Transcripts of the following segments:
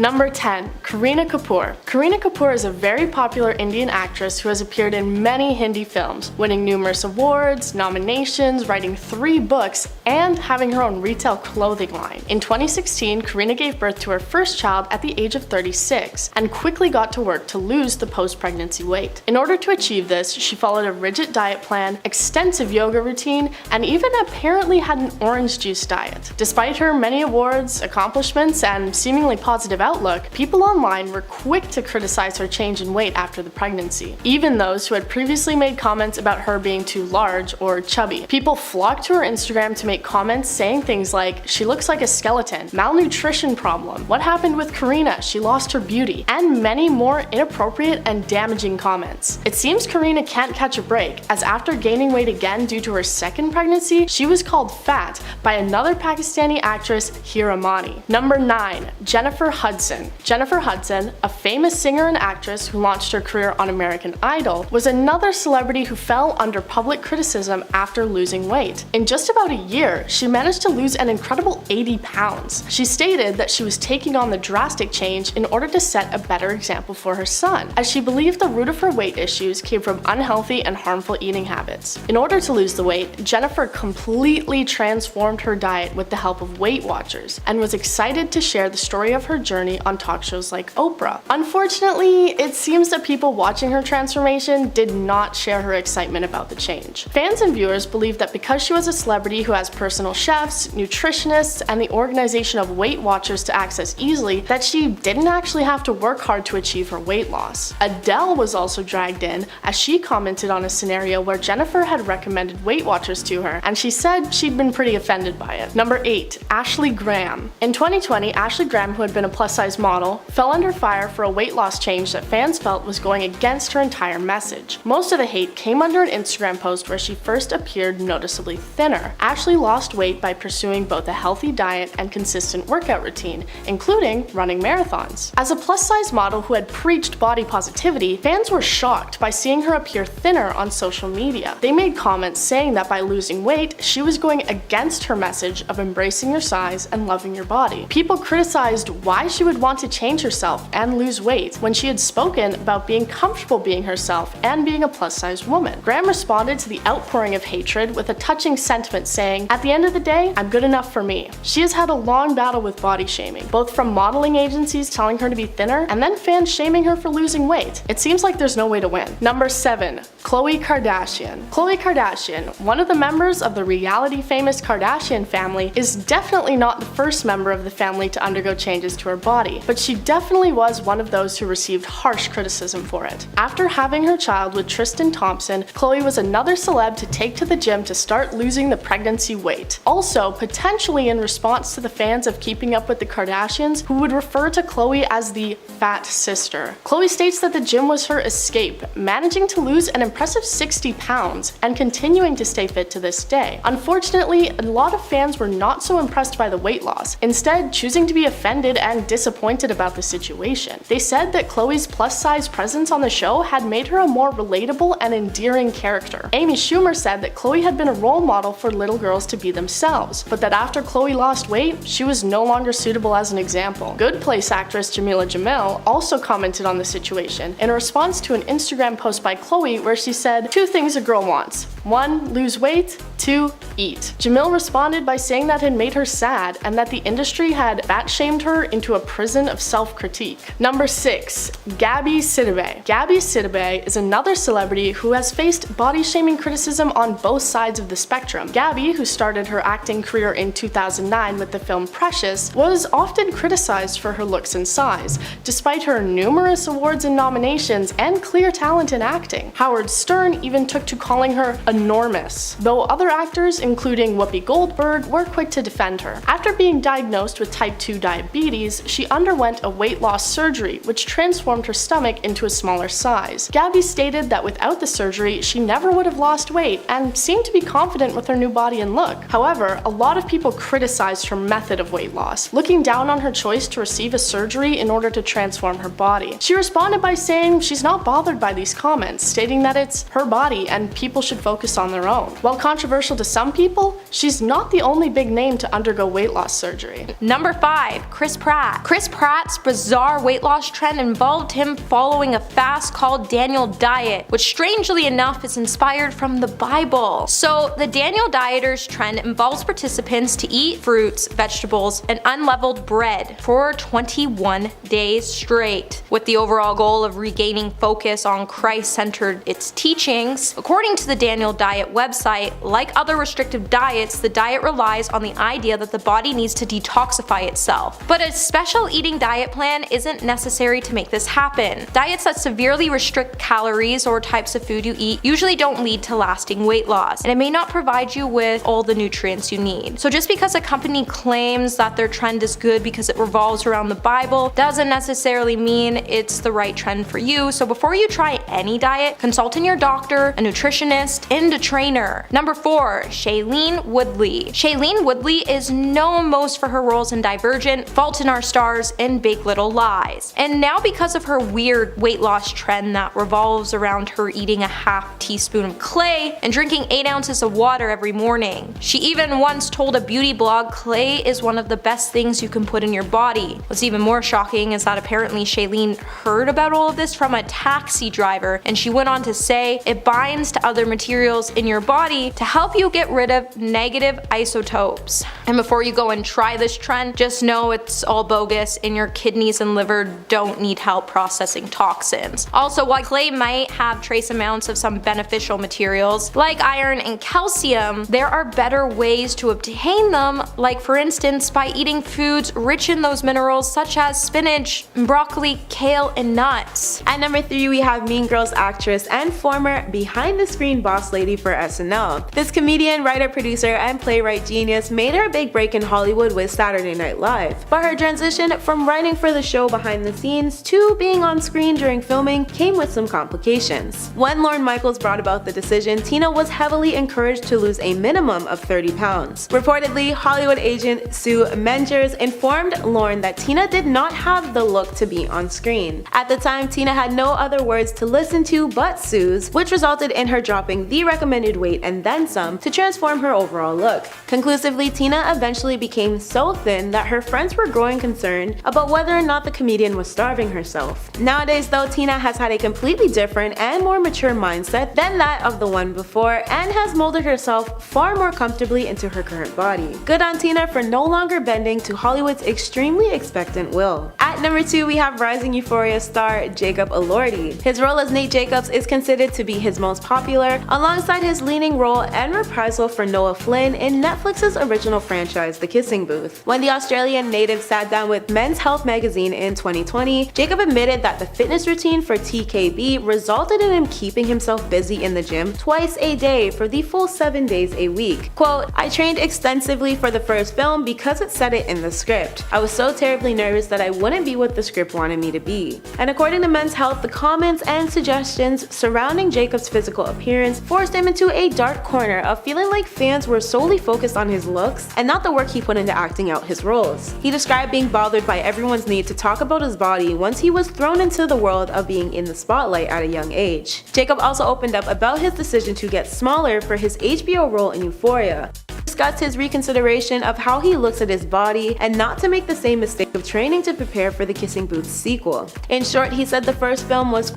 Number 10. Kareena Kapoor. Kareena Kapoor is a very popular Indian actress who has appeared in many Hindi films, winning numerous awards, nominations, writing 3 books, and having her own retail clothing line. In 2016, Kareena gave birth to her first child at the age of 36 and quickly got to work to lose the post-pregnancy weight. In order to achieve this, she followed a rigid diet plan, extensive yoga routine, and even apparently had an orange juice diet. Despite her many awards, accomplishments, and seemingly positive outlook, people online were quick to criticize her change in weight after the pregnancy, even those who had previously made comments about her being too large or chubby. People flocked to her Instagram to make comments saying things like, "She looks like a skeleton," "Malnutrition problem," "What happened with Kareena? She lost her beauty," and many more inappropriate and damaging comments. It seems Kareena can't catch a break, as after gaining weight again due to her second pregnancy, she was called fat by another Pakistani actress, Hira Mani. Number 9. Jennifer Hudson. Jennifer Hudson, a famous singer and actress who launched her career on American Idol, was another celebrity who fell under public criticism after losing weight. In just about a year, she managed to lose an incredible 80 pounds. She stated that she was taking on the drastic change in order to set a better example for her son, as she believed the root of her weight issues came from unhealthy and harmful eating habits. In order to lose the weight, Jennifer completely transformed her diet with the help of Weight Watchers and was excited to share the story of her journey on talk shows like Oprah. Unfortunately, it seems that people watching her transformation did not share her excitement about the change. Fans and viewers believe that because she was a celebrity who has personal chefs, nutritionists, and the organization of Weight Watchers to access easily, that she didn't actually have to work hard to achieve her weight loss. Adele was also dragged in, as she commented on a scenario where Jennifer had recommended Weight Watchers to her, and she said she'd been pretty offended by it. Number 8. Ashley Graham. In 2020, Ashley Graham, who had been a plus-size model, fell under fire for a weight loss change that fans felt was going against her entire message. Most of the hate came under an Instagram post where she first appeared noticeably thinner. Ashley lost weight by pursuing both a healthy diet and consistent workout routine, including running marathons. As a plus-size model who had preached body positivity, fans were shocked by seeing her appear thinner on social media. They made comments saying that by losing weight, she was going against her message of embracing your size and loving your body. People criticized why she would want to change herself and lose weight when she had spoken about being comfortable being herself and being a plus-size woman. Graham responded to the outpouring of hatred with a touching sentiment saying, "At the end of the day, I'm good enough for me." She has had a long battle with body shaming, both from modeling agencies telling her to be thinner and then fans shaming her for losing weight. It seems like there's no way to win. Number 7. Khloe Kardashian. Khloe Kardashian, one of the members of the reality famous Kardashian family, is definitely not the first member of the family to undergo changes to her body, but she definitely was one of those who received harsh criticism for it. After having her child with Tristan Thompson, Khloe was another celeb to take to the gym to start losing the pregnancy weight. Also, potentially in response to the fans of Keeping Up with the Kardashians, who would refer to Khloe as the fat sister. Khloe states that the gym was her escape, managing to lose an impressive 60 pounds and continuing to stay fit to this day. Unfortunately, a lot of fans were not so impressed by the weight loss, instead choosing to be offended and disappointed about the situation. They said that Khloe's plus-size presence on the show had made her a more relatable and endearing character. Amy Schumer said that Khloe had been a role model for little girls to be themselves, but that after Khloe lost weight, she was no longer suitable as an example. Good Place actress Jamila Jamil also commented on the situation in response to an Instagram post by Khloe where she said, "2 things a girl wants. 1. Lose weight. 2. Eat." Jamil responded by saying that had made her sad and that the industry had fat-shamed her into a prison of self-critique. Number 6. Gabby Sidibe. Gabby Sidibe is another celebrity who has faced body-shaming criticism on both sides of the spectrum. Gabby, who started her acting career in 2009 with the film Precious, was often criticized for her looks and size, despite her numerous awards and nominations and clear talent in acting. Howard Stern even took to calling her enormous, though other actors, including Whoopi Goldberg, were quick to defend her. After being diagnosed with type 2 diabetes, she underwent a weight loss surgery, which transformed her stomach into a smaller size. Gabby stated that without the surgery, she never would have lost weight and seemed to be confident with her new body and look. However, a lot of people criticized her method of weight loss, looking down on her choice to receive a surgery in order to transform her body. She responded by saying she's not bothered by these comments, stating that it's her body and people should focus on their own. While controversial to some people, she's not the only big name to undergo weight loss surgery. Number 5. Chris Pratt. Chris Pratt's bizarre weight loss trend involved him following a fast called Daniel diet, which strangely enough is inspired from the Bible. So the Daniel dieters trend involves participants to eat fruits, vegetables, and unleavened bread for 21 days straight, with the overall goal of regaining focus on Christ-centered its teachings. According to the Daniel diet website, like other restrictive diets, the diet relies on the idea that the body needs to detoxify itself. But a special eating diet plan isn't necessary to make this happen. Diets that severely restrict calories or types of food you eat usually don't lead to lasting weight loss, and it may not provide you with all the nutrients you need. So just because a company claims that their trend is good because it revolves around the Bible doesn't necessarily mean it's the right trend for you. So before you try any diet, consult your doctor, a nutritionist, and a trainer. Number 4, Shailene Woodley. Shailene Woodley is known most for her roles in Divergent, Fault in Our Stars, and Big Little Lies. And now because of her weird weight loss trend that revolves around her eating a half teaspoon of clay and drinking 8 ounces of water every morning. She even once told a beauty blog clay is one of the best things you can put in your body. What's even more shocking is that apparently Shailene heard about all of this from a taxi driver, and she went on to say it binds to other materials in your body to help you get rid of negative isotopes. And before you go and try this trend, just know it's all bogus and your kidneys and liver don't need help processing toxins. Also, while clay might have trace amounts of some beneficial materials like iron and calcium, there are better ways to obtain them, like for instance by eating foods rich in those minerals such as spinach, broccoli, kale, and nuts. At number 3, we have Mean Girls actress and former behind-the-screen boss lady for SNL. This comedian, writer, producer, and playwright genius made her big break in Hollywood with Saturday Night Live. But her transition from writing for the show behind the scenes to being on screen during filming came with some complications. When Lorne Michaels brought about the decision, Tina was heavily encouraged to lose a minimum of 30 pounds. Reportedly, Hollywood agent Sue Mengers informed Lorne that Tina did not have the look to be on screen. At the time, Tina had no other words to listen to but Sue's, which resulted in her dropping the recommended weight and then some to transform her overall look. Conclusively, Tina eventually became so thin that her friends were growing concerned about whether or not the comedian was starving herself. Nowadays though, Tina has had a completely different and more mature mindset than that of the one before and has molded herself far more comfortably into her current body. Good on Tina for no longer bending to Hollywood's extremely expectant will. At number 2, we have rising Euphoria star Jacob Elordi. His role as Nate Jacobs is considered to be his most popular, alongside his leading role and reprisal for Noah Flynn in Netflix's original franchise The Kissing Booth. When the Australian native sat down with Men's Health magazine in 2020, Jacob admitted that the fitness routine for TKB resulted in him keeping himself busy in the gym twice a day for the full 7 days a week. Quote, "I trained extensively for the first film because it said it in the script. I was so terribly nervous that I wouldn't be what the script wanted me to be." And according to Men's Health, the comments and suggestions surrounding Jacob's physical appearance forced him into a dark corner of feeling like fans were solely focused on his looks and not the work he put into acting out his roles. He described being bothered by everyone's need to talk about his body once he was thrown into the world of being in the spotlight at a young age. Jacob also opened up about his decision to get smaller for his HBO role in Euphoria. Discussed his reconsideration of how he looks at his body and not to make the same mistake of training to prepare for the Kissing Booth sequel. In short, he said the first film was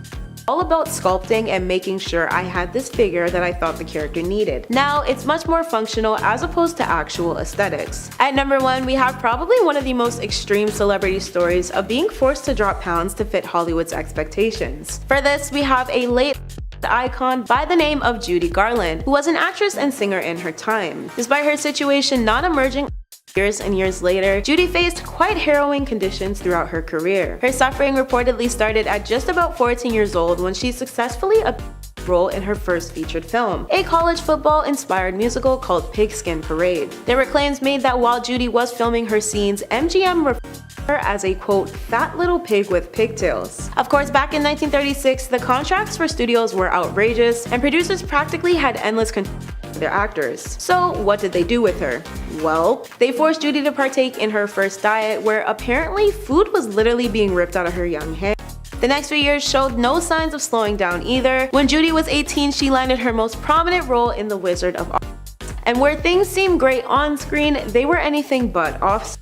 all about sculpting and making sure I had this figure that I thought the character needed. Now, it's much more functional as opposed to actual aesthetics. At number 1, we have probably one of the most extreme celebrity stories of being forced to drop pounds to fit Hollywood's expectations. For this, we have a late icon by the name of Judy Garland, who was an actress and singer in her time. Despite her situation not emerging years and years later, Judy faced quite harrowing conditions throughout her career. Her suffering reportedly started at just about 14 years old when she successfully role in her first featured film, a college football-inspired musical called Pigskin Parade. There were claims made that while Judy was filming her scenes, MGM referred to her as a quote, "fat little pig with pigtails." Of course, back in 1936, the contracts for studios were outrageous, and producers practically had endless control over their actors. So what did they do with her? Well, they forced Judy to partake in her first diet, where apparently food was literally being ripped out of her young hand. The next few years showed no signs of slowing down either. When Judy was 18, she landed her most prominent role in The Wizard of Oz. And where things seemed great on screen, they were anything but off.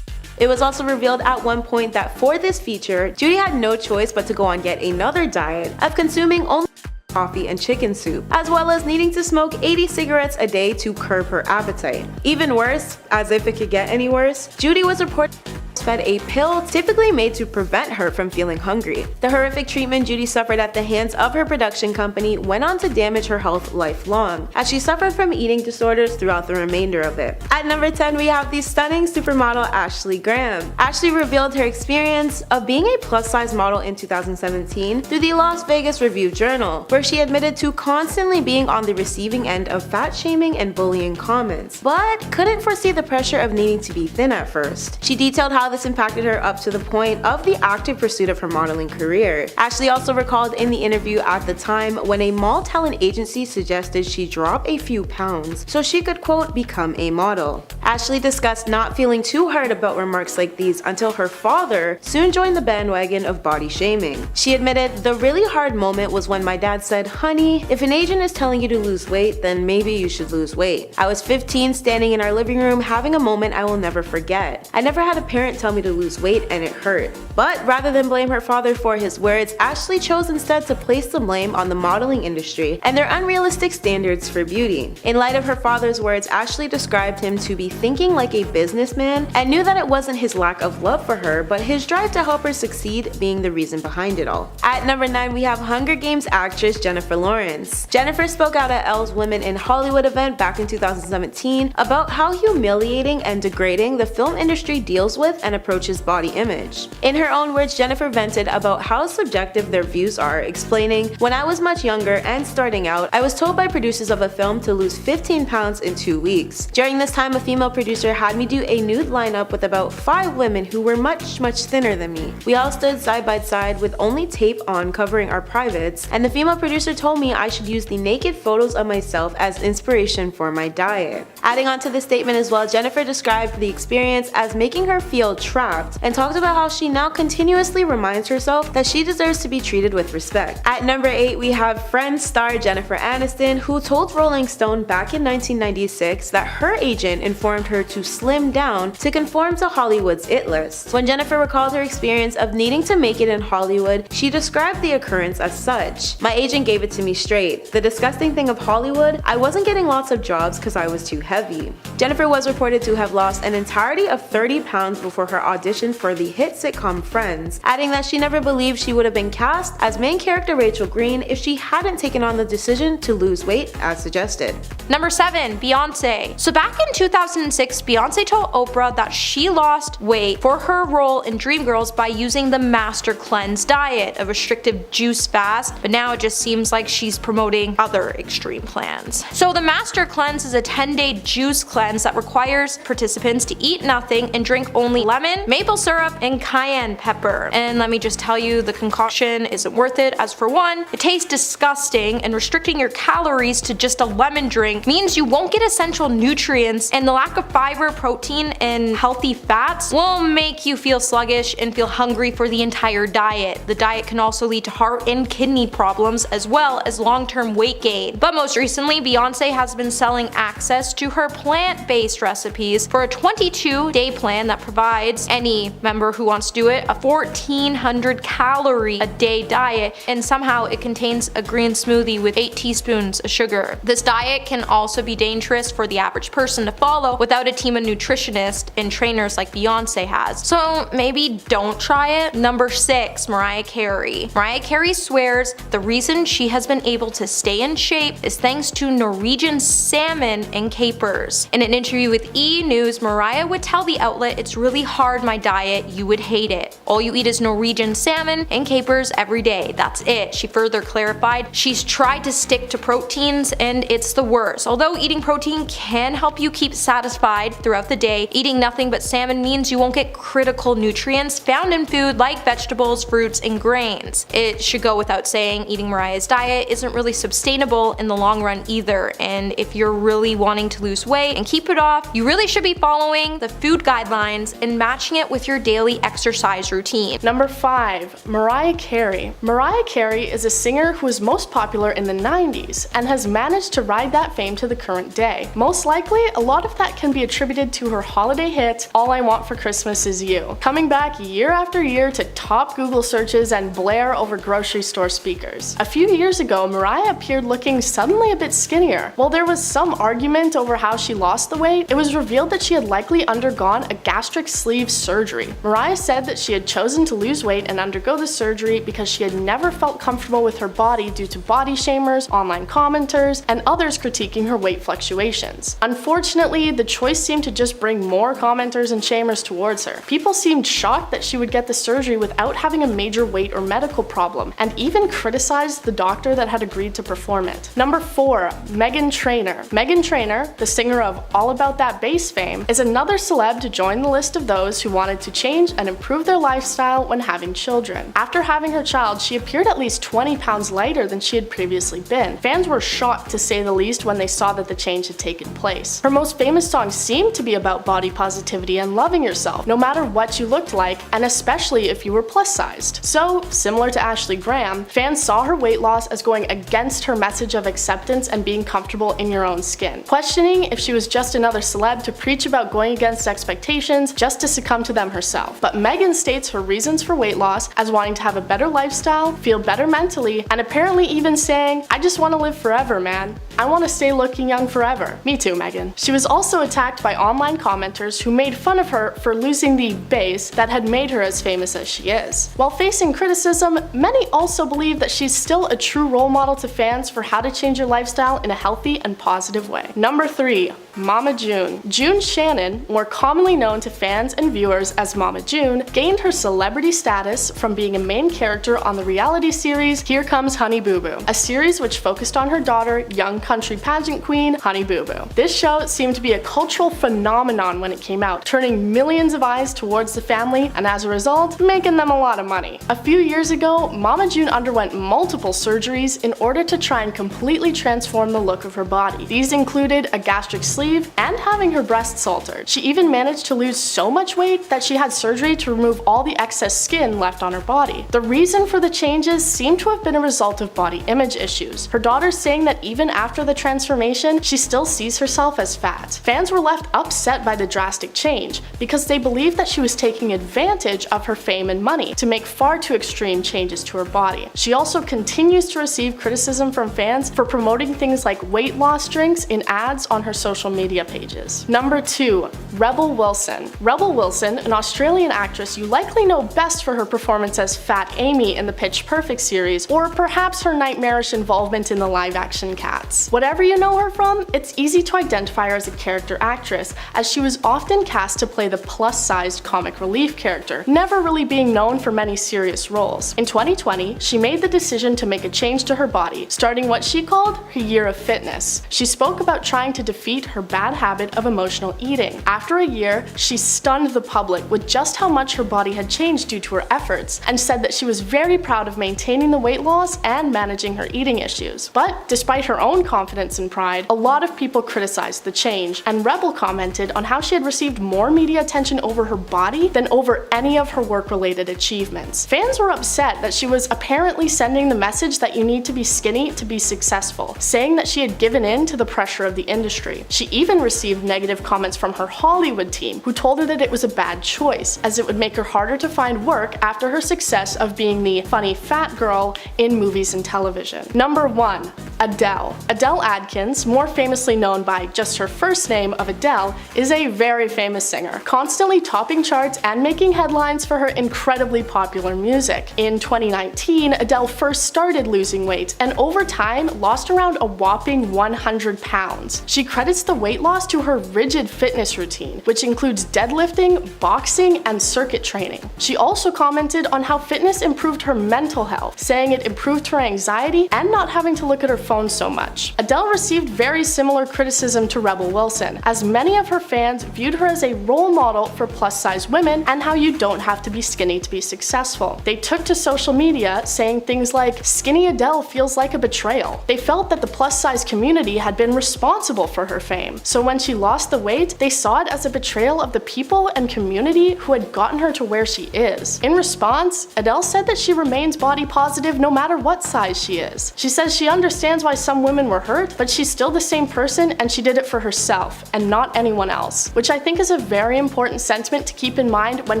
It was also revealed at one point that for this feature, Judy had no choice but to go on yet another diet of consuming only coffee and chicken soup, as well as needing to smoke 80 cigarettes a day to curb her appetite. Even worse, as if it could get any worse, Judy was reported fed a pill typically made to prevent her from feeling hungry. The horrific treatment Judy suffered at the hands of her production company went on to damage her health lifelong, as she suffered from eating disorders throughout the remainder of it. At number 10, we have the stunning supermodel Ashley Graham. Ashley revealed her experience of being a plus-size model in 2017 through the Las Vegas Review-Journal, where she admitted to constantly being on the receiving end of fat-shaming and bullying comments, but couldn't foresee the pressure of needing to be thin at first. She detailed how this impacted her up to the point of the active pursuit of her modeling career. Ashley also recalled in the interview at the time when a mall talent agency suggested she drop a few pounds so she could, quote, become a model. Ashley discussed not feeling too hurt about remarks like these until her father soon joined the bandwagon of body shaming. She admitted, "The really hard moment was when my dad said, 'Honey, if an agent is telling you to lose weight, then maybe you should lose weight.' I was 15 standing in our living room having a moment I will never forget. I never had a parent tell me to lose weight and it hurt." But rather than blame her father for his words, Ashley chose instead to place the blame on the modeling industry and their unrealistic standards for beauty. In light of her father's words, Ashley described him to be thinking like a businessman and knew that it wasn't his lack of love for her, but his drive to help her succeed being the reason behind it all. At number 9, we have Hunger Games actress Jennifer Lawrence. Jennifer spoke out at Elle's Women in Hollywood event back in 2017 about how humiliating and degrading the film industry deals with and approaches body image. In her own words, Jennifer vented about how subjective their views are, explaining, "When I was much younger and starting out, I was told by producers of a film to lose 15 pounds in 2 weeks. During this time, a female producer had me do a nude lineup with about 5 women who were much thinner than me. We all stood side by side with only tape on covering our privates, and the female producer told me I should use the naked photos of myself as inspiration for my diet." Adding on to the statement as well, Jennifer described the experience as making her feel trapped and talked about how she now continuously reminds herself that she deserves to be treated with respect. At number 8, we have Friends star Jennifer Aniston, who told Rolling Stone back in 1996 that her agent informed her to slim down to conform to Hollywood's It List. When Jennifer recalled her experience of needing to make it in Hollywood, she described the occurrence as such. "My agent gave it to me straight. The disgusting thing of Hollywood, I wasn't getting lots of jobs because I was too heavy." Jennifer was reported to have lost an entirety of 30 pounds before her audition for the hit sitcom Friends, adding that she never believed she would have been cast as main character Rachel Green if she hadn't taken on the decision to lose weight as suggested. Number 7, Beyonce. So back in 2006, Beyonce told Oprah that she lost weight for her role in Dreamgirls by using the Master Cleanse diet, a restrictive juice fast, but now it just seems like she's promoting other extreme plans. So the Master Cleanse is a 10-day juice cleanse that requires participants to eat nothing and drink only lemon, maple syrup, and cayenne pepper. And let me just tell you, the concoction isn't worth it, as for one, it tastes disgusting, and restricting your calories to just a lemon drink means you won't get essential nutrients, and the lack of fiber, protein, and healthy fats will make you feel sluggish and feel hungry for the entire diet. The diet can also lead to heart and kidney problems as well as long-term weight gain. But most recently, Beyonce has been selling access to her plant-based recipes for a 22-day plan that provides any member who wants to do it a 1,400 calorie a day diet, and somehow it contains a green smoothie with 8 teaspoons of sugar. This diet can also be dangerous for the average person to follow without a team of nutritionists and trainers like Beyonce has. So maybe don't try it. Number 6, Mariah Carey. Mariah Carey swears the reason she has been able to stay in shape is thanks to Norwegian salmon and capers. In an interview with E! News, Mariah would tell the outlet, "It's really hard, my diet, you would hate it. All you eat is Norwegian salmon and capers every day, that's it." She further clarified she's tried to stick to proteins and it's the worst. Although eating protein can help you keep satisfied throughout the day, eating nothing but salmon means you won't get critical nutrients found in food like vegetables, fruits, and grains. It should go without saying, eating Mariah's diet isn't really sustainable in the long run either, and if you're really wanting to lose weight and keep it off, you really should be following the food guidelines and matching it with your daily exercise routine. Number 5. Mariah Carey. Mariah Carey is a singer who was most popular in the 90s and has managed to ride that fame to the current day. Most likely, a lot of that can be attributed to her holiday hit, All I Want for Christmas Is You, coming back year after year to top Google searches and blare over grocery store speakers. A few years ago, Mariah appeared looking suddenly a bit skinnier. While there was some argument over how she lost the weight, it was revealed that she had likely undergone a gastric sleeve surgery. Mariah said that she had chosen to lose weight and undergo the surgery because she had never felt comfortable with her body due to body shamers, online commenters, and others critiquing her weight fluctuations. Unfortunately, the choice seemed to just bring more commenters and shamers towards her. People seemed shocked that she would get the surgery without having a major weight or medical problem, and even criticized the doctor that had agreed to perform it. Number 4. Meghan Trainor. Meghan Trainor, the singer of All About That Bass fame, is another celeb to join the list of those who wanted to change and improve their lifestyle when having children. After having her child, she appeared at least 20 pounds lighter than she had previously been. Fans were shocked, to say the least, when they saw that the change had taken place. Her most famous songs seemed to be about body positivity and loving yourself, no matter what you looked like, and especially if you were plus-sized. So, similar to Ashley Graham, fans saw her weight loss as going against her message of acceptance and being comfortable in your own skin, questioning if she was just another celeb to preach about going against expectations just to succumb to them herself. But Meghan states her reasons for weight loss as wanting to have a better lifestyle, feel better mentally, and apparently even saying, "I just want to live forever, man. I want to stay looking young forever." Me too, Meghan. She was also attacked by online commenters who made fun of her for losing the base that had made her as famous as she is. While facing criticism, many also believe that she's still a true role model to fans for how to change your lifestyle in a healthy and positive way. Number 3. Mama June. June Shannon, more commonly known to fans and viewers as Mama June, gained her celebrity status from being a main character on the reality series Here Comes Honey Boo Boo, a series which focused on her daughter, young country pageant queen Honey Boo Boo. This show seemed to be a cultural phenomenon when it came out, turning millions of eyes towards the family and as a result, making them a lot of money. A few years ago, Mama June underwent multiple surgeries in order to try and completely transform the look of her body. These included a gastric sleeve and having her breasts altered. She even managed to lose so much weight that she had surgery to remove all the excess skin left on her body. The reason for the changes seemed to have been a result of body image issues. Her daughter's saying that even after the transformation, she still sees herself as fat. Fans were left upset by the drastic change because they believed that she was taking advantage of her fame and money to make far too extreme changes to her body. She also continues to receive criticism from fans for promoting things like weight loss drinks in ads on her social media pages. Number 2. Rebel Wilson. Rebel Wilson, an Australian actress you likely know best for her performance as Fat Amy in the Pitch Perfect series, or perhaps her nightmarish involvement in the live-action Cats. Whatever you know her from, it's easy to identify her as a character actress, as she was often cast to play the plus-sized comic relief character, never really being known for many serious roles. In 2020, she made the decision to make a change to her body, starting what she called her year of fitness. She spoke about trying to defeat her bad habit of emotional eating. After a year, she stunned the public with just how much her body had changed due to her efforts, and said that she was very proud of maintaining the weight loss and managing her eating issues. But despite her own confidence and pride, a lot of people criticized the change, and Rebel commented on how she had received more media attention over her body than over any of her work-related achievements. Fans were upset that she was apparently sending the message that you need to be skinny to be successful, saying that she had given in to the pressure of the industry. She even received negative comments from her Hollywood team, who told her that it was a bad choice, as it would make her harder to find work after her success of being the funny fat girl in movies and television. Number 1. Adele. Adele Adkins, more famously known by just her first name of Adele, is a very famous singer, constantly topping charts and making headlines for her incredibly popular music. In 2019, Adele first started losing weight, and over time lost around a whopping 100 pounds. She credits the weight loss to her rigid fitness routine, which includes deadlifting, boxing, and circuit training. She also commented on how fitness improved her mental health, saying it improved her anxiety and not having to look at her phone phone so much. Adele received very similar criticism to Rebel Wilson, as many of her fans viewed her as a role model for plus-size women and how you don't have to be skinny to be successful. They took to social media saying things like, "Skinny Adele feels like a betrayal." They felt that the plus-size community had been responsible for her fame, so when she lost the weight, they saw it as a betrayal of the people and community who had gotten her to where she is. In response, Adele said that she remains body positive no matter what size she is. She says she understands why some women were hurt, but she's still the same person and she did it for herself and not anyone else, which I think is a very important sentiment to keep in mind when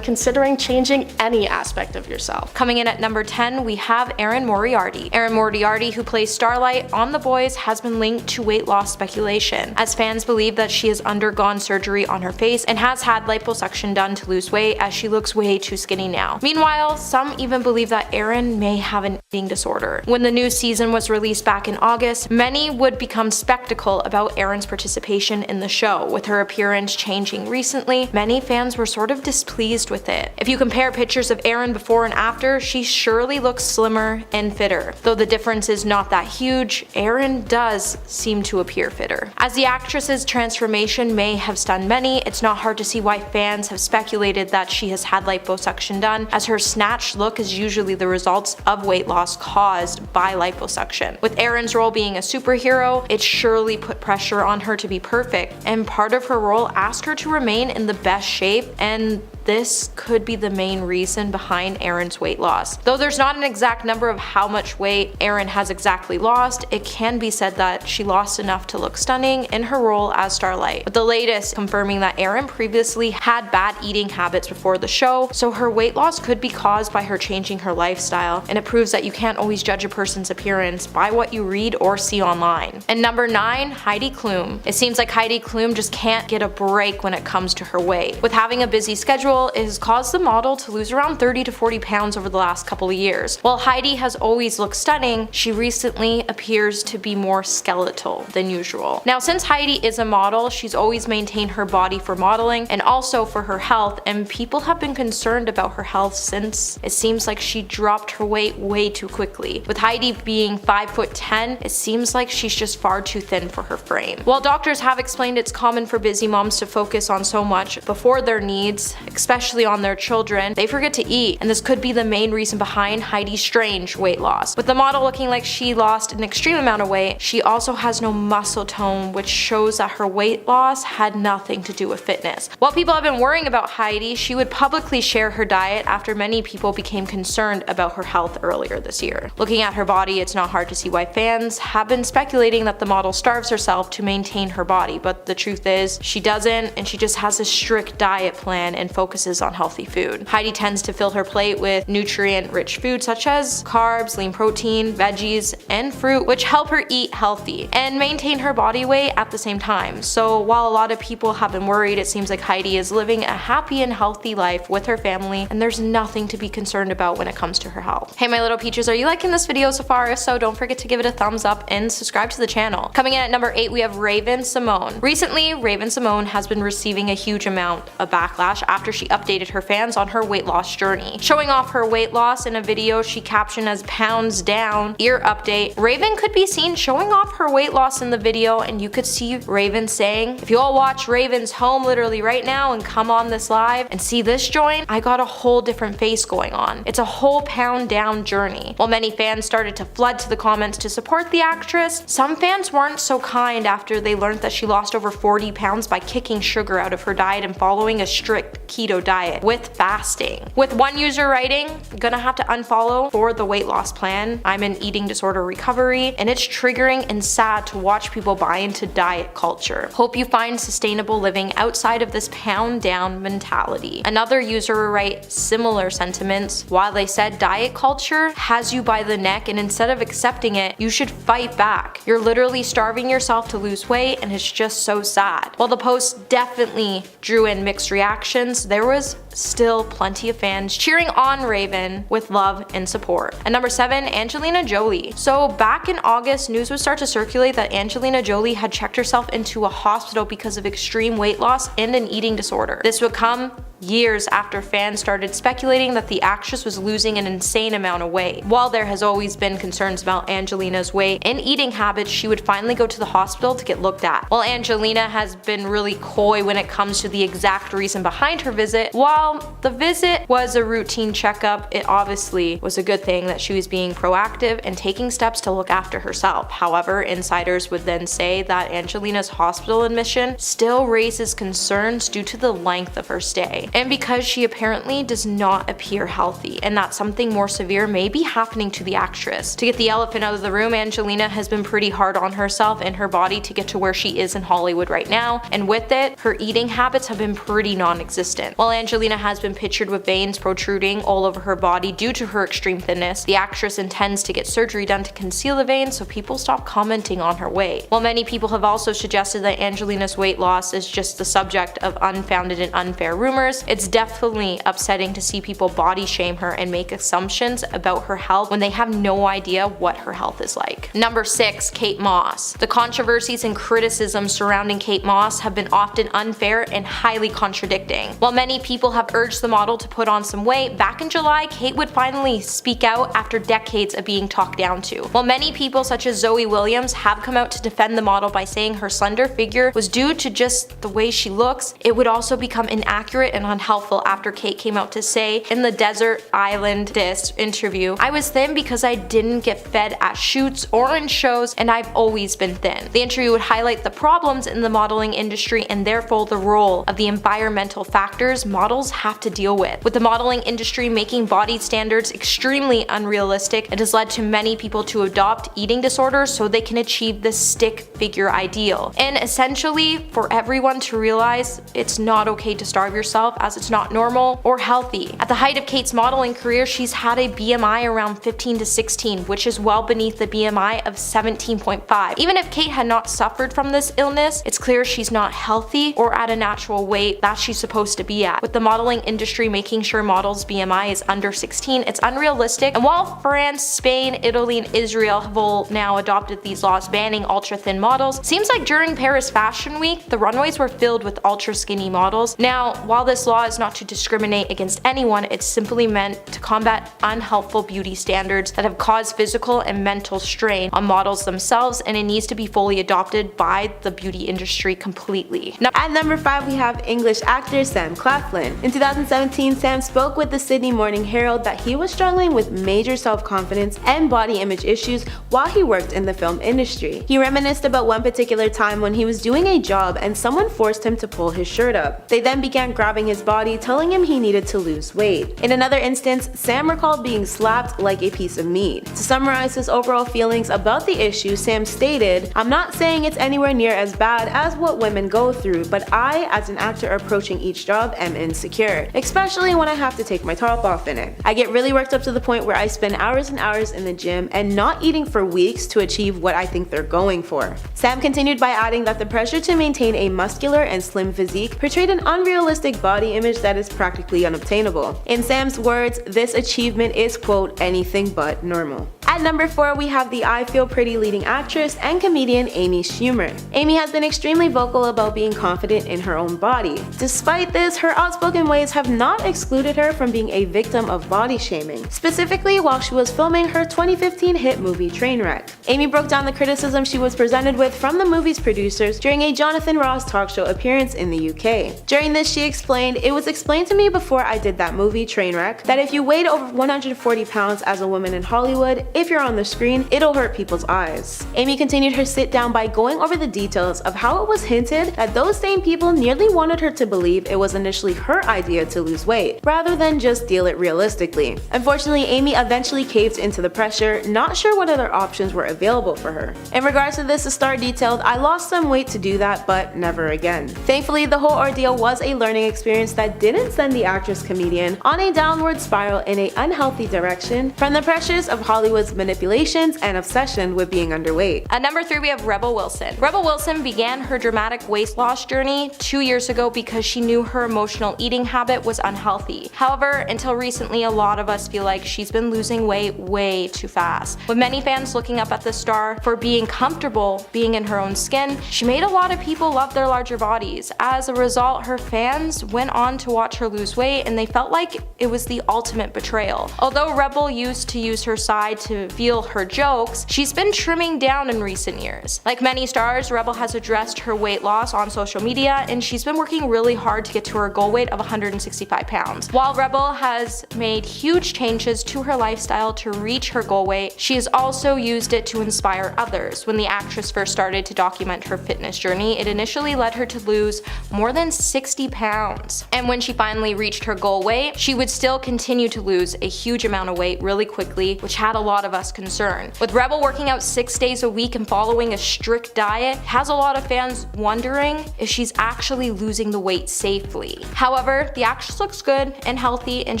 considering changing any aspect of yourself. Coming in at number 10, we have Erin Moriarty. Erin Moriarty, who plays Starlight on The Boys, has been linked to weight loss speculation, as fans believe that she has undergone surgery on her face and has had liposuction done to lose weight, as she looks way too skinny now. Meanwhile, some even believe that Erin may have an eating disorder. When the new season was released back in August, many would become skeptical about Erin's participation in the show. With her appearance changing recently, many fans were sort of displeased with it. If you compare pictures of Erin before and after, she surely looks slimmer and fitter. Though the difference is not that huge, Erin does seem to appear fitter. As the actress's transformation may have stunned many, it's not hard to see why fans have speculated that she has had liposuction done, as her snatched look is usually the results of weight loss caused by liposuction. With Erin's role being a superhero, it surely put pressure on her to be perfect, and part of her role asked her to remain in the best shape, and this could be the main reason behind Erin's weight loss. Though there's not an exact number of how much weight Erin has exactly lost, it can be said that she lost enough to look stunning in her role as Starlight, with the latest confirming that Erin previously had bad eating habits before the show, so her weight loss could be caused by her changing her lifestyle, and it proves that you can't always judge a person's appearance by what you read or see online. And number 9, Heidi Klum. It seems like Heidi Klum just can't get a break when it comes to her weight. With having a busy schedule, it has caused the model to lose around 30 to 40 pounds over the last couple of years. While Heidi has always looked stunning, she recently appears to be more skeletal than usual. Now, since Heidi is a model, she's always maintained her body for modeling and also for her health, and people have been concerned about her health since it seems like she dropped her weight way too quickly. With Heidi being 5'10", it seems like she's just far too thin for her frame. While doctors have explained it's common for busy moms to focus on so much before their needs, especially on their children, they forget to eat, and this could be the main reason behind Heidi's strange weight loss. With the model looking like she lost an extreme amount of weight, she also has no muscle tone, which shows that her weight loss had nothing to do with fitness. While people have been worrying about Heidi, she would publicly share her diet after many people became concerned about her health earlier this year. Looking at her body, it's not hard to see why fans have been speculating that the model starves herself to maintain her body, but the truth is, she doesn't, and she just has a strict diet plan and focuses on healthy food. Heidi tends to fill her plate with nutrient-rich food such as carbs, lean protein, veggies, and fruit, which help her eat healthy and maintain her body weight at the same time. So while a lot of people have been worried, it seems like Heidi is living a happy and healthy life with her family, and there's nothing to be concerned about when it comes to her health. Hey my little peaches, are you liking this video so far? If so, don't forget to give it a thumbs up and subscribe to the channel. Coming in at number 8, we have Raven-Symoné. Recently, Raven-Symoné has been receiving a huge amount of backlash after she updated her fans on her weight loss journey. Showing off her weight loss in a video she captioned as "pounds down, ear update," Raven could be seen showing off her weight loss in the video, and you could see Raven saying, "If you all watch Raven's home literally right now and come on this live and see this joint, I got a whole different face going on. It's a whole pound down journey." While many fans started to flood to the comments to support the actress, some fans weren't so kind after they learned that she lost over 40 pounds by kicking sugar out of her diet and following a strict keto diet with fasting. With one user writing, "Gonna have to unfollow for the weight loss plan. I'm in eating disorder recovery, and it's triggering and sad to watch people buy into diet culture. Hope you find sustainable living outside of this pound down mentality." Another user will write similar sentiments, while they said diet culture has you by the neck, and instead of accepting it, you should fight back. You're literally starving yourself to lose weight, and it's just so sad. While the post definitely drew in mixed reactions, there was still plenty of fans cheering on Raven with love and support. At number 7, Angelina Jolie. So back in August, news would start to circulate that Angelina Jolie had checked herself into a hospital because of extreme weight loss and an eating disorder. This would come years after fans started speculating that the actress was losing an insane amount of weight. While there has always been concerns about Angelina's weight and eating habits, she would finally go to the hospital to get looked at. While Angelina has been really coy when it comes to the exact reason behind her visit, while the visit was a routine checkup, it obviously was a good thing that she was being proactive and taking steps to look after herself. However, insiders would then say that Angelina's hospital admission still raises concerns due to the length of her stay, and because she apparently does not appear healthy, and that something more severe may be happening to the actress. To get the elephant out of the room, Angelina has been pretty hard on herself and her body to get to where she is in Hollywood right now, and with it, her eating habits have been pretty non-existent. While Angelina has been pictured with veins protruding all over her body due to her extreme thinness, the actress intends to get surgery done to conceal the veins so people stop commenting on her weight. While many people have also suggested that Angelina's weight loss is just the subject of unfounded and unfair rumors, it's definitely upsetting to see people body shame her and make assumptions about her health when they have no idea what her health is like. Number 6. Kate Moss. The controversies and criticisms surrounding Kate Moss have been often unfair and highly contradicting. While many people have urged the model to put on some weight, back in July, Kate would finally speak out after decades of being talked down to. While many people such as Zoe Williams have come out to defend the model by saying her slender figure was due to just the way she looks, it would also become inaccurate and unhelpful after Kate came out to say in the Desert Island Disc interview, "I was thin because I didn't get fed at shoots or in shows, and I've always been thin." The interview would highlight the problems in the modeling industry and therefore the role of the environmental factors models have to deal with. With the modeling industry making body standards extremely unrealistic, it has led to many people to adopt eating disorders so they can achieve the stick figure ideal. And essentially, for everyone to realize it's not okay to starve yourself, as it's not normal or healthy. At the height of Kate's modeling career, she's had a BMI around 15 to 16, which is well beneath the BMI of 17.5. Even if Kate had not suffered from this illness, it's clear she's not healthy or at a natural weight that she's supposed to be at. With the modeling industry making sure models' BMI is under 16, it's unrealistic. And while France, Spain, Italy, and Israel have all now adopted these laws banning ultra thin models, seems like during Paris Fashion Week, the runways were filled with ultra skinny models. Now, while this law is not to discriminate against anyone, it's simply meant to combat unhelpful beauty standards that have caused physical and mental strain on models themselves, and it needs to be fully adopted by the beauty industry completely. At number 5, we have English actor Sam Claflin. In 2017, Sam spoke with the Sydney Morning Herald that he was struggling with major self-confidence and body image issues while he worked in the film industry. He reminisced about one particular time when he was doing a job and someone forced him to pull his shirt up. They then began grabbing his body, telling him he needed to lose weight. In another instance, Sam recalled being slapped like a piece of meat. To summarize his overall feelings about the issue, Sam stated, "I'm not saying it's anywhere near as bad as what women go through, but I, as an actor approaching each job, am insecure, especially when I have to take my top off in it. I get really worked up to the point where I spend hours and hours in the gym and not eating for weeks to achieve what I think they're going for." Sam continued by adding that the pressure to maintain a muscular and slim physique portrayed an unrealistic body image that is practically unobtainable. In Sam's words, this achievement is, quote, anything but normal. At number 4, we have the I Feel Pretty leading actress and comedian Amy Schumer. Amy has been extremely vocal about being confident in her own body. Despite this, her outspoken ways have not excluded her from being a victim of body shaming, specifically while she was filming her 2015 hit movie Trainwreck. Amy broke down the criticism she was presented with from the movie's producers during a Jonathan Ross talk show appearance in the UK. During this, she explained, "It was explained to me before I did that movie Trainwreck that if you weighed over 140 pounds as a woman in Hollywood, if you're on the screen, it'll hurt people's eyes." Amy continued her sit down by going over the details of how it was hinted that those same people nearly wanted her to believe it was initially her idea to lose weight, rather than just deal it realistically. Unfortunately, Amy eventually caved into the pressure, not sure what other options were available for her. In regards to this, the star detailed, "I lost some weight to do that, but never again." Thankfully, the whole ordeal was a learning experience that didn't send the actress-comedian on a downward spiral in an unhealthy direction from the pressures of Hollywood's manipulations, and obsession with being underweight. At number 3, we have Rebel Wilson. Rebel Wilson began her dramatic weight loss journey 2 years ago because she knew her emotional eating habit was unhealthy. However, until recently, a lot of us feel like she's been losing weight way too fast. With many fans looking up at the star for being comfortable being in her own skin, she made a lot of people love their larger bodies. As a result, her fans went on to watch her lose weight, and they felt like it was the ultimate betrayal. Although Rebel used to use her side to fuel her jokes, she's been trimming down in recent years. Like many stars, Rebel has addressed her weight loss on social media, and she's been working really hard to get to her goal weight of 165 pounds. While Rebel has made huge changes to her lifestyle to reach her goal weight, she has also used it to inspire others. When the actress first started to document her fitness journey, it initially led her to lose more than 60 pounds. And when she finally reached her goal weight, she would still continue to lose a huge amount of weight really quickly, which had a lot of us concerned. With Rebel working out 6 days a week and following a strict diet, has a lot of fans wondering if she's actually losing the weight safely. However, the actress looks good and healthy, and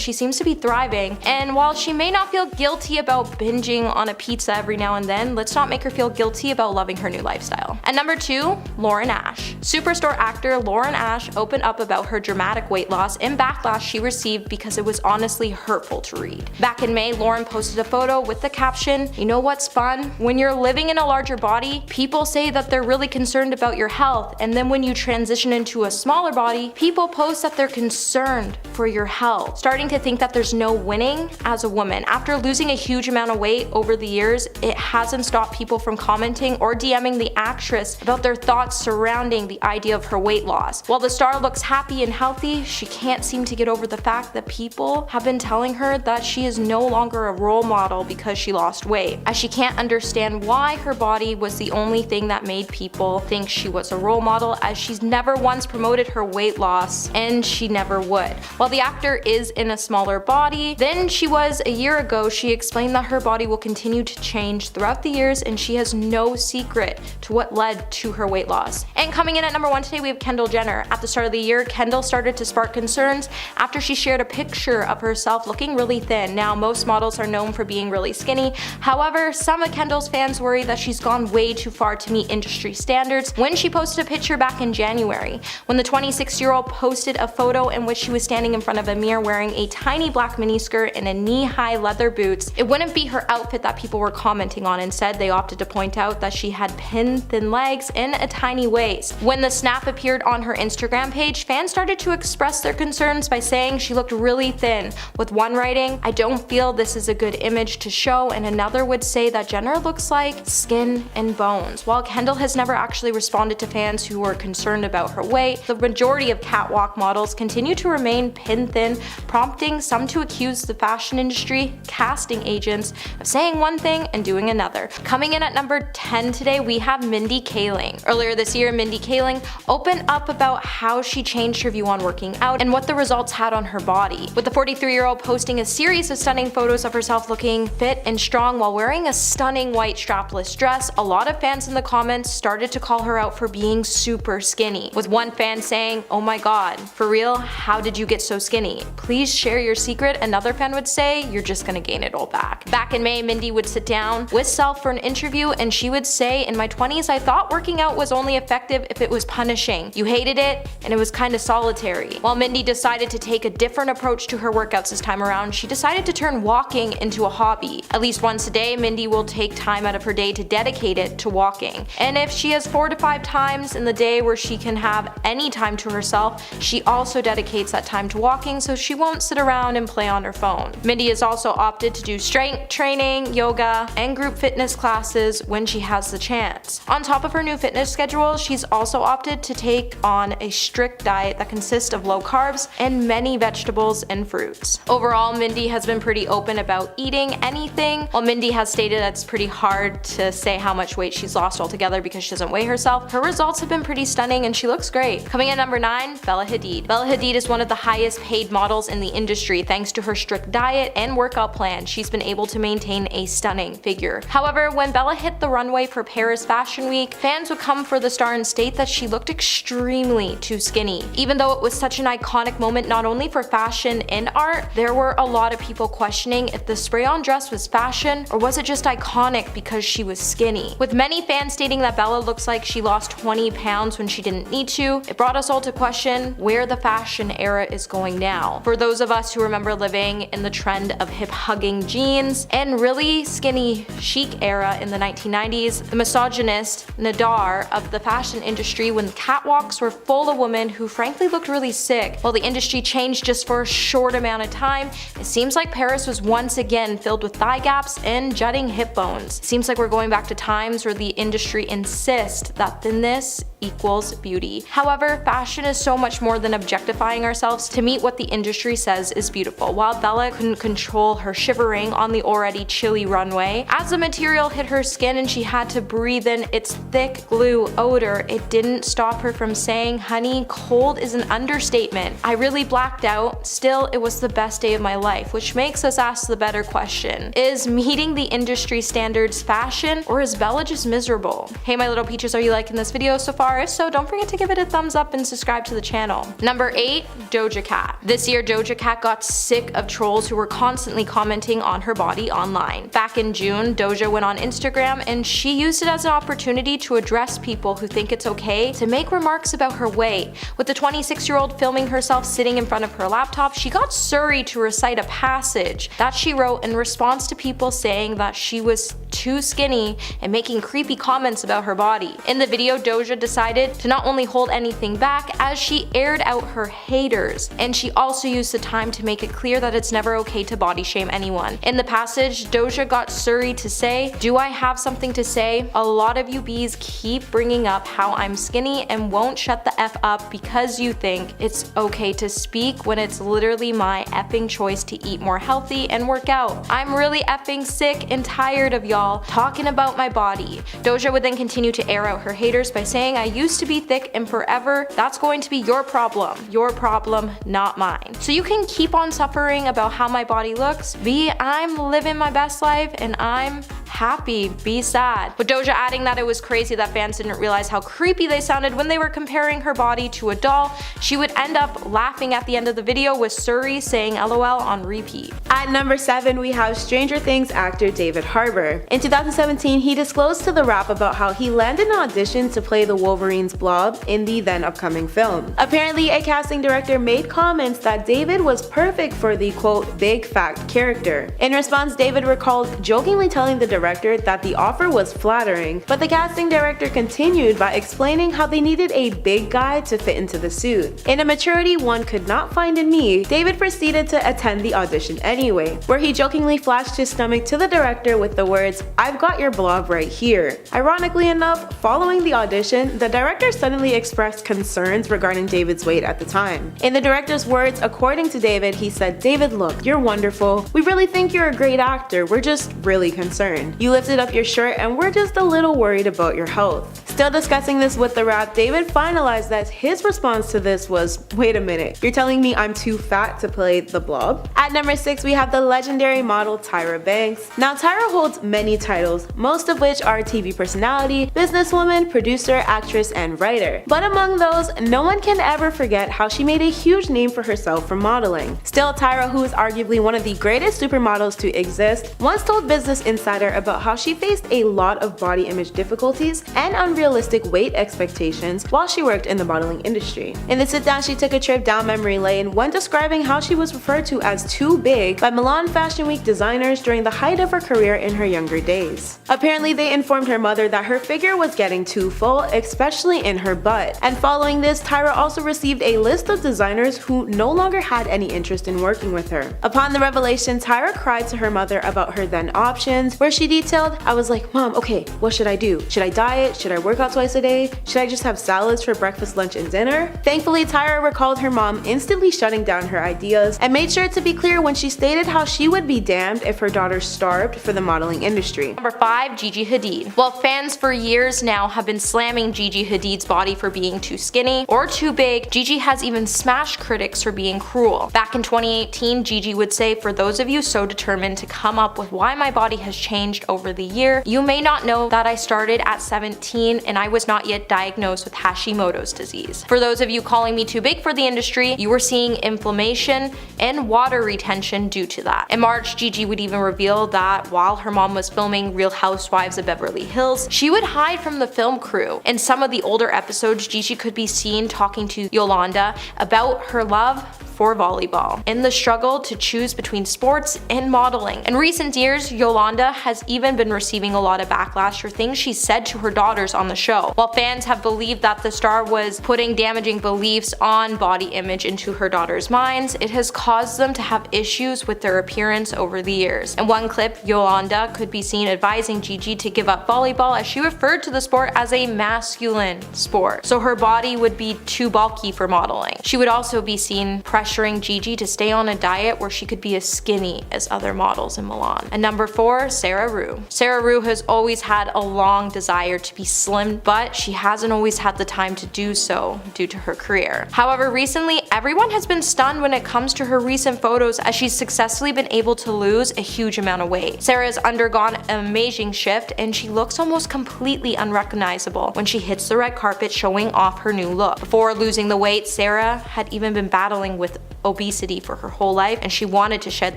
she seems to be thriving, and while she may not feel guilty about binging on a pizza every now and then, let's not make her feel guilty about loving her new lifestyle. At number 2, Lauren Ash. Superstore actor Lauren Ash opened up about her dramatic weight loss and backlash she received because it was honestly hurtful to read. Back in May, Lauren posted a photo with the caption, "You know what's fun? When you're living in a larger body, people say that they're really concerned about your health, and then when you transition into a smaller body, people post that they're concerned for your health." Starting to think that there's no winning as a woman. After losing a huge amount of weight over the years, it hasn't stopped people from commenting or DMing the actress about their thoughts surrounding the idea of her weight loss. While the star looks happy and healthy, she can't seem to get over the fact that people have been telling her that she is no longer a role model because she lost weight, as she can't understand why her body was the only thing that made people think she was a role model, as she's never once promoted her weight loss, and she never would. While the actor is in a smaller body than she was a year ago, she explained that her body will continue to change throughout the years, and she has no secret to what led to her weight loss. And coming in at number 1 today, we have Kendall Jenner. At the start of the year, Kendall started to spark concerns after she shared a picture of herself looking really thin. Now, most models are known for being really skinny. However, some of Kendall's fans worry that she's gone way too far to meet industry standards when she posted a picture back in January, when the 26-year-old posted a photo in which she was standing in front of a mirror wearing a tiny black miniskirt and a knee-high leather boots. It wouldn't be her outfit that people were commenting on. Instead, they opted to point out that she had pin-thin legs and a tiny waist. When the snap appeared on her Instagram page, fans started to express their concerns by saying she looked really thin, with one writing, "I don't feel this is a good image to show," and another would say that Jenner looks like skin and bones. While Kendall has never actually responded to fans who were concerned about her weight, the majority of catwalk models continue to remain pin-thin, prompting some to accuse the fashion industry, casting agents, of saying one thing and doing another. Coming in at number 10 today, we have Mindy Kaling. Earlier this year, Mindy Kaling opened up about how she changed her view on working out and what the results had on her body, with the 43-year-old posting a series of stunning photos of herself looking fit and strong while wearing a stunning white strapless dress. A lot of fans in the comments started to call her out for being super skinny, with one fan saying, "Oh my god, for real? How did you get so skinny? Please share your secret." Another fan would say, "You're just gonna gain it all back." Back in May, Mindy would sit down with Self for an interview, and she would say, "In my 20s, I thought working out was only effective if it was punishing. You hated it, and it was kind of solitary." While Mindy decided to take a different approach to her workouts this time around, she decided to turn walking into a hobby. At least once a day, Mindy will take time out of her day to dedicate it to walking. And if she has 4 to 5 times in the day where she can have any time to herself, she also dedicates that time to walking, so she won't sit around and play on her phone. Mindy has also opted to do strength training, yoga, and group fitness classes when she has the chance. On top of her new fitness schedule, she's also opted to take on a strict diet that consists of low carbs and many vegetables and fruits. Overall, Mindy has been pretty open about eating anything. While Mindy has stated that it's pretty hard to say how much weight she's lost altogether because she doesn't weigh herself, her results have been pretty stunning and she looks great. Coming in number 9, Bella Hadid. Bella Hadid is one of the highest paid models in the industry. Thanks to her strict diet and workout plan, she's been able to maintain a stunning figure. However, when Bella hit the runway for Paris Fashion Week, fans would come for the star and state that she looked extremely too skinny. Even though it was such an iconic moment not only for fashion and art, there were a lot of people questioning if the spray-on dress was fashion fashion, or was it just iconic because she was skinny? With many fans stating that Bella looks like she lost 20 pounds when she didn't need to, it brought us all to question where the fashion era is going now. For those of us who remember living in the trend of hip-hugging jeans and really skinny chic era in the 1990s, the misogynist Nadar of the fashion industry when catwalks were full of women who frankly looked really sick. While the industry changed just for a short amount of time, it seems like Paris was once again filled with thigh gaps and jutting hip bones. It seems like we're going back to times where the industry insists that thinness equals beauty. However, fashion is so much more than objectifying ourselves to meet what the industry says is beautiful. While Bella couldn't control her shivering on the already chilly runway, as the material hit her skin and she had to breathe in its thick glue odor, it didn't stop her from saying, "Honey, cold is an understatement. I really blacked out. Still, it was the best day of my life," which makes us ask the better question. Is meeting the industry standards fashion, or is Bella just miserable? Hey my little peaches, are you liking this video so far? If so, don't forget to give it a thumbs up and subscribe to the channel. Number 8, Doja Cat. This year, Doja Cat got sick of trolls who were constantly commenting on her body online. Back in June, Doja went on Instagram and she used it as an opportunity to address people who think it's okay to make remarks about her weight. With the 26-year-old filming herself sitting in front of her laptop, she got Suri to recite a passage that she wrote in response to people saying that she was too skinny and making creepy comments about her body. In the video, Doja decided to not only hold anything back as she aired out her haters, and she also used the time to make it clear that it's never okay to body shame anyone. In the passage, Doja got Suri to say, "Do I have something to say? A lot of you bees keep bringing up how I'm skinny and won't shut the F up because you think it's okay to speak when it's literally my effing choice to eat more healthy and work out. I'm really effing sick and tired of y'all talking about my body." Doja would then continue to air out her haters by saying, "I used to be thick and forever, that's going to be your problem, not mine. So you can keep on suffering about how my body looks. B, I'm living my best life and I'm happy, be sad." With Doja adding that it was crazy that fans didn't realize how creepy they sounded when they were comparing her body to a doll, she would end up laughing at the end of the video with Suri saying LOL on repeat. At number 7, we have Stranger Things actor David Harbour. In 2017, he disclosed to The Wrap about how he landed an audition to play the Wolverine's Blob in the then upcoming film. Apparently, a casting director made comments that David was perfect for the quote, big fat character. In response, David recalled jokingly telling the director that the offer was flattering, but the casting director continued by explaining how they needed a big guy to fit into the suit. In a maturity one could not find in me, David proceeded to attend the audition anyway, where he jokingly flashed his stomach to the director with the words, "I've got your blob right here." Ironically enough, following the audition, the director suddenly expressed concerns regarding David's weight at the time. In the director's words, according to David, he said, "David, look, you're wonderful. We really think you're a great actor. We're just really concerned. You lifted up your shirt and we're just a little worried about your health." Still discussing this with The Wrap, David finalized that his response to this was, "Wait a minute, you're telling me I'm too fat to play the blob?" At number 6, we have the legendary model Tyra Banks. Now Tyra holds many titles, most of which are TV personality, businesswoman, producer, actress, and writer. But among those, no one can ever forget how she made a huge name for herself from modeling. Still, Tyra, who is arguably one of the greatest supermodels to exist, once told Business Insider about how she faced a lot of body image difficulties and unrealistic weight expectations while she worked in the modeling industry. In the sit-down, she took a trip down memory lane when describing how she was referred to as too big by Milan Fashion Week designers during the height of her career in her younger days. Apparently, they informed her mother that her figure was getting too full, especially in her butt. And following this, Tyra also received a list of designers who no longer had any interest in working with her. Upon the revelation, Tyra cried to her mother about her then options, where she detailed, "I was like, Mom, okay, what should I do? Should I diet? Should I work out twice a day? Should I just have salads for breakfast, lunch, and dinner?" Thankfully, Tyra recalled her mom instantly shutting down her ideas and made sure to be clear when she stated how she would be damned if her daughter starved for the modeling industry. Number 5, Gigi Hadid. While fans for years now have been slamming Gigi Hadid's body for being too skinny or too big, Gigi has even smashed critics for being cruel. Back in 2018, Gigi would say, "For those of you so determined to come up with why my body has changed changed over the year. You may not know that I started at 17 and I was not yet diagnosed with Hashimoto's disease. For those of you calling me too big for the industry, you were seeing inflammation and water retention due to that. In March, Gigi would even reveal that while her mom was filming Real Housewives of Beverly Hills, she would hide from the film crew. In some of the older episodes, Gigi could be seen talking to Yolanda about her love for volleyball and the struggle to choose between sports and modeling. In recent years, Yolanda has even been receiving a lot of backlash for things she said to her daughters on the show. While fans have believed that the star was putting damaging beliefs on body image into her daughters' minds, it has caused them to have issues with their appearance over the years. In one clip, Yolanda could be seen advising Gigi to give up volleyball as she referred to the sport as a masculine sport, so her body would be too bulky for modeling. She would also be seen pressuring Gigi to stay on a diet where she could be as skinny as other models in Milan. And number 4, Sarah Rue. Sarah Rue has always had a long desire to be slim, but she hasn't always had the time to do so due to her career. However, recently everyone has been stunned when it comes to her recent photos as she's successfully been able to lose a huge amount of weight. Sarah has undergone an amazing shift and she looks almost completely unrecognizable when she hits the red carpet showing off her new look. Before losing the weight, Sarah had even been battling with obesity for her whole life and she wanted to shed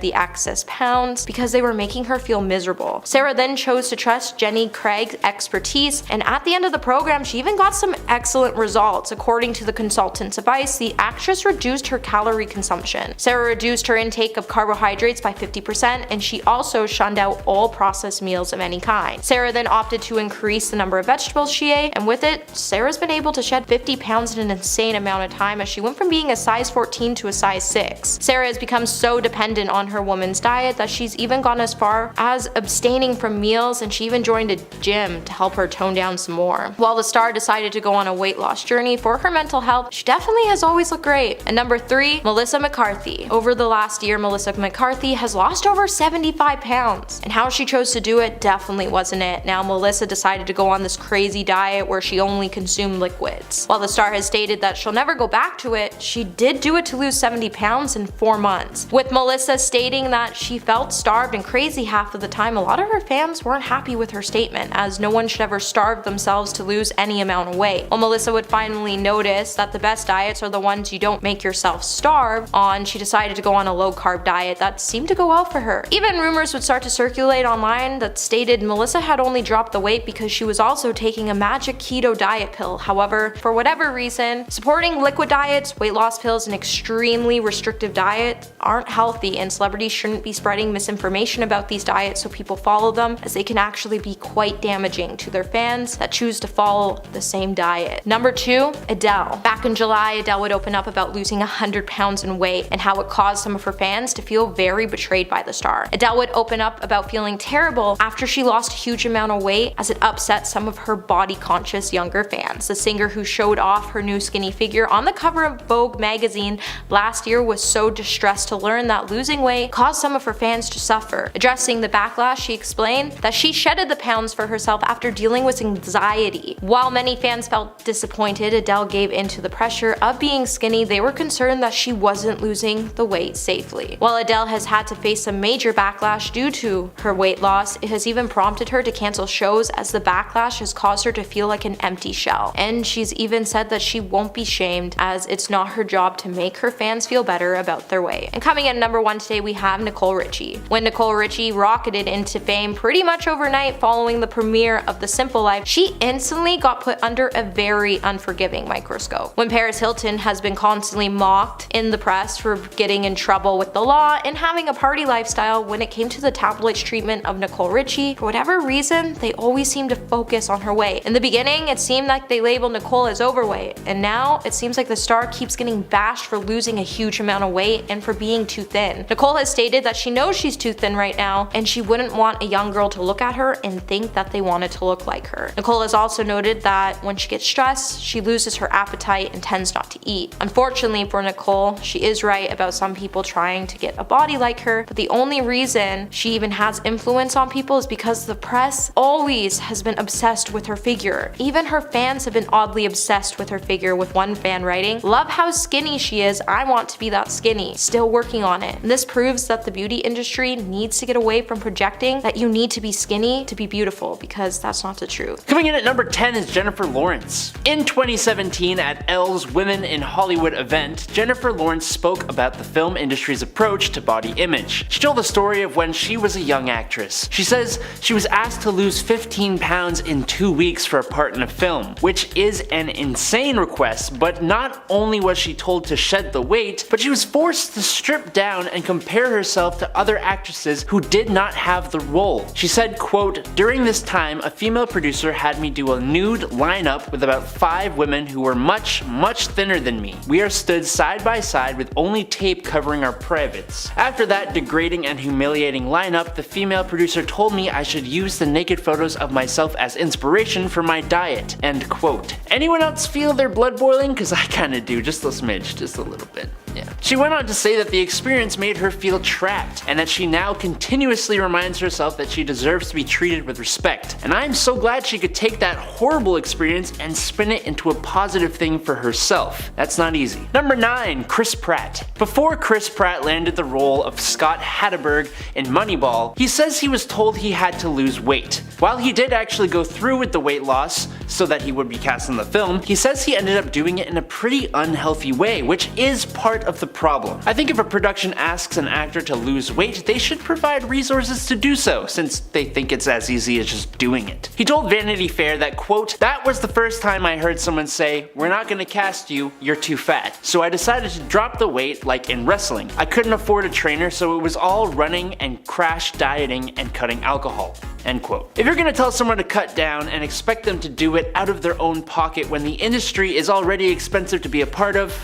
the excess pounds because they were making her feel miserable. Sarah then chose to trust Jenny Craig's expertise, and at the end of the program she even got some excellent results. According to the consultant's advice, the actress reduced her calorie consumption. Sarah reduced her intake of carbohydrates by 50% and she also shunned out all processed meals of any kind. Sarah then opted to increase the number of vegetables she ate, and with it, Sarah's been able to shed 50 pounds in an insane amount of time as she went from being a size 14 to a size 6. Sarah has become so dependent on her woman's diet that she's even gone as far as abstaining from meals, and she even joined a gym to help her tone down some more. While the star decided to go on a weight loss journey for her mental health, she definitely has always looked great. And number 3, Melissa McCarthy. Over the last year, Melissa McCarthy has lost over 75 pounds, and how she chose to do it definitely wasn't it. Now Melissa decided to go on this crazy diet where she only consumed liquids. While the star has stated that she'll never go back to it, she did do it to lose 70 pounds in 4 months. With Melissa stating that she felt starved and crazy half of the time, a lot of her fans weren't happy with her statement, as no one should ever starve themselves to lose any amount of weight. While Melissa would finally notice that the best diets are the ones you don't make yourself starve on, she decided to go on a low-carb diet that seemed to go well for her. Even rumors would start to circulate online that stated Melissa had only dropped the weight because she was also taking a magic keto diet pill. However, for whatever reason, supporting liquid diets, weight loss pills, and extremely restrictive diet aren't healthy, and celebrities shouldn't be spreading misinformation about these diets so people follow them, as they can actually be quite damaging to their fans that choose to follow the same diet. Number 2, Adele. Back in July, Adele would open up about losing 100 pounds in weight and how it caused some of her fans to feel very betrayed by the star. Adele would open up about feeling terrible after she lost a huge amount of weight, as it upset some of her body-conscious younger fans. The singer, who showed off her new skinny figure on the cover of Vogue magazine last year, was so distressed to learn that losing weight caused some of her fans to suffer. Addressing the backlash, she explained that she shedded the pounds for herself after dealing with anxiety. While many fans felt disappointed Adele gave in to the pressure of being skinny, they were concerned that she wasn't losing the weight safely. While Adele has had to face some major backlash due to her weight loss, it has even prompted her to cancel shows, as the backlash has caused her to feel like an empty shell. And she's even said that she won't be shamed, as it's not her job to make her fans feel better about their weight. And coming in at number 1 today, we have Nicole Richie. When Nicole Richie rocketed into fame pretty much overnight following the premiere of The Simple Life, she instantly got put under a very unforgiving microscope. When Paris Hilton has been constantly mocked in the press for getting in trouble with the law and having a party lifestyle, when it came to the tabloids' treatment of Nicole Richie, for whatever reason, they always seemed to focus on her weight. In the beginning, it seemed like they labeled Nicole as overweight, and now it seems like the star keeps getting bashed for losing a huge amount of weight and for being too thin. Nicole has stated that she knows she's too thin right now, and she wouldn't want a young girl to look at her and think that they wanted to look like her. Nicole has also noted that when she gets stressed, she loses her appetite and tends not to eat. Unfortunately for Nicole, she is right about some people trying to get a body like her, but the only reason she even has influence on people is because the press always has been obsessed with her figure. Even her fans have been oddly obsessed with her figure, with one fan writing, "Love how skinny she is, I want want to be that skinny, still working on it. And this proves that the beauty industry needs to get away from projecting that you need to be skinny to be beautiful, because that's not the truth. Coming in at number 10 is Jennifer Lawrence. In 2017 at Elle's Women in Hollywood event, Jennifer Lawrence spoke about the film industry's approach to body image. She told the story of when she was a young actress. She says she was asked to lose 15 pounds in 2 weeks for a part in a film, which is an insane request, but not only was she told to shed the weight, but she was forced to strip down and compare herself to other actresses who did not have the role. She said, quote, "During this time, a female producer had me do a nude lineup with about 5 women who were much thinner than me. We are stood side by side with only tape covering our privates. After that degrading and humiliating lineup, the female producer told me I should use the naked photos of myself as inspiration for my diet." End quote. Anyone else feel their blood boiling? Cause I kinda do, just a smidge, just a little bit. Yeah. She went on to say that the experience made her feel trapped, and that she now continuously reminds herself that she deserves to be treated with respect. And I'm so glad she could take that horrible experience and spin it into a positive thing for herself. That's not easy. Number 9, Chris Pratt. Before Chris Pratt landed the role of Scott Hatterberg in Moneyball, he says he was told he had to lose weight. While he did actually go through with the weight loss so that he would be cast in the film, he says he ended up doing it in a pretty unhealthy way, which is part of the problem. I think if a production asks an actor to lose weight, they should provide resources to do so, since they think it's as easy as just doing it. He told Vanity Fair that, quote, "That was the first time I heard someone say, 'We're not gonna cast you, you're too fat.' So I decided to drop the weight like in wrestling. I couldn't afford a trainer, so it was all running and crash dieting and cutting alcohol." End quote. If you're gonna tell someone to cut down and expect them to do it out of their own pocket when the industry is already expensive to be a part of,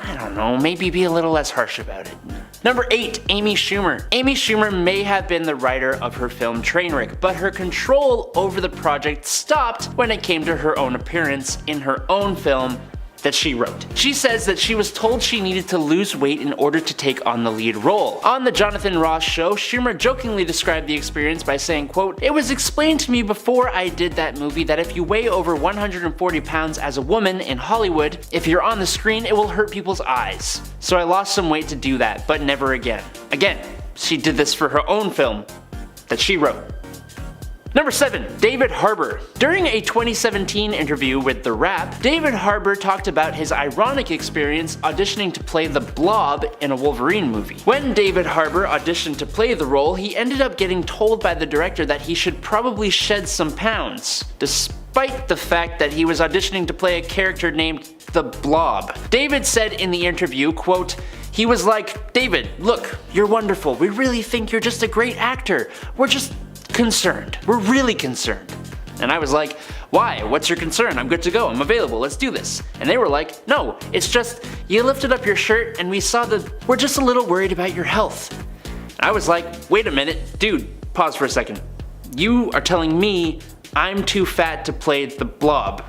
I don't know, maybe be a little less harsh about it. Number 8, Amy Schumer. Amy Schumer may have been the writer of her film Trainwreck, but her control over the project stopped when it came to her own appearance in her own film that she wrote. She says that she was told she needed to lose weight in order to take on the lead role. On the Jonathan Ross show, Schumer jokingly described the experience by saying, quote, "It was explained to me before I did that movie that if you weigh over 140 pounds as a woman in Hollywood, if you're on the screen, it will hurt people's eyes. So I lost some weight to do that, but never again." Again, she did this for her own film that she wrote. Number 7, David Harbour. During a 2017 interview with The Wrap, David Harbour talked about his ironic experience auditioning to play the Blob in a Wolverine movie. When David Harbour auditioned to play the role, he ended up getting told by the director that he should probably shed some pounds, despite the fact that he was auditioning to play a character named the Blob. David said in the interview, quote, he was like, "David, look, you're wonderful. We really think you're just a great actor. We're just concerned. We're really concerned." And I was like, "Why? What's your concern? I'm good to go. I'm available. Let's do this." And they were like, "No, it's just you lifted up your shirt and we saw we're just a little worried about your health." I was like, "Wait a minute, dude, pause for a second. You are telling me I'm too fat to play the Blob.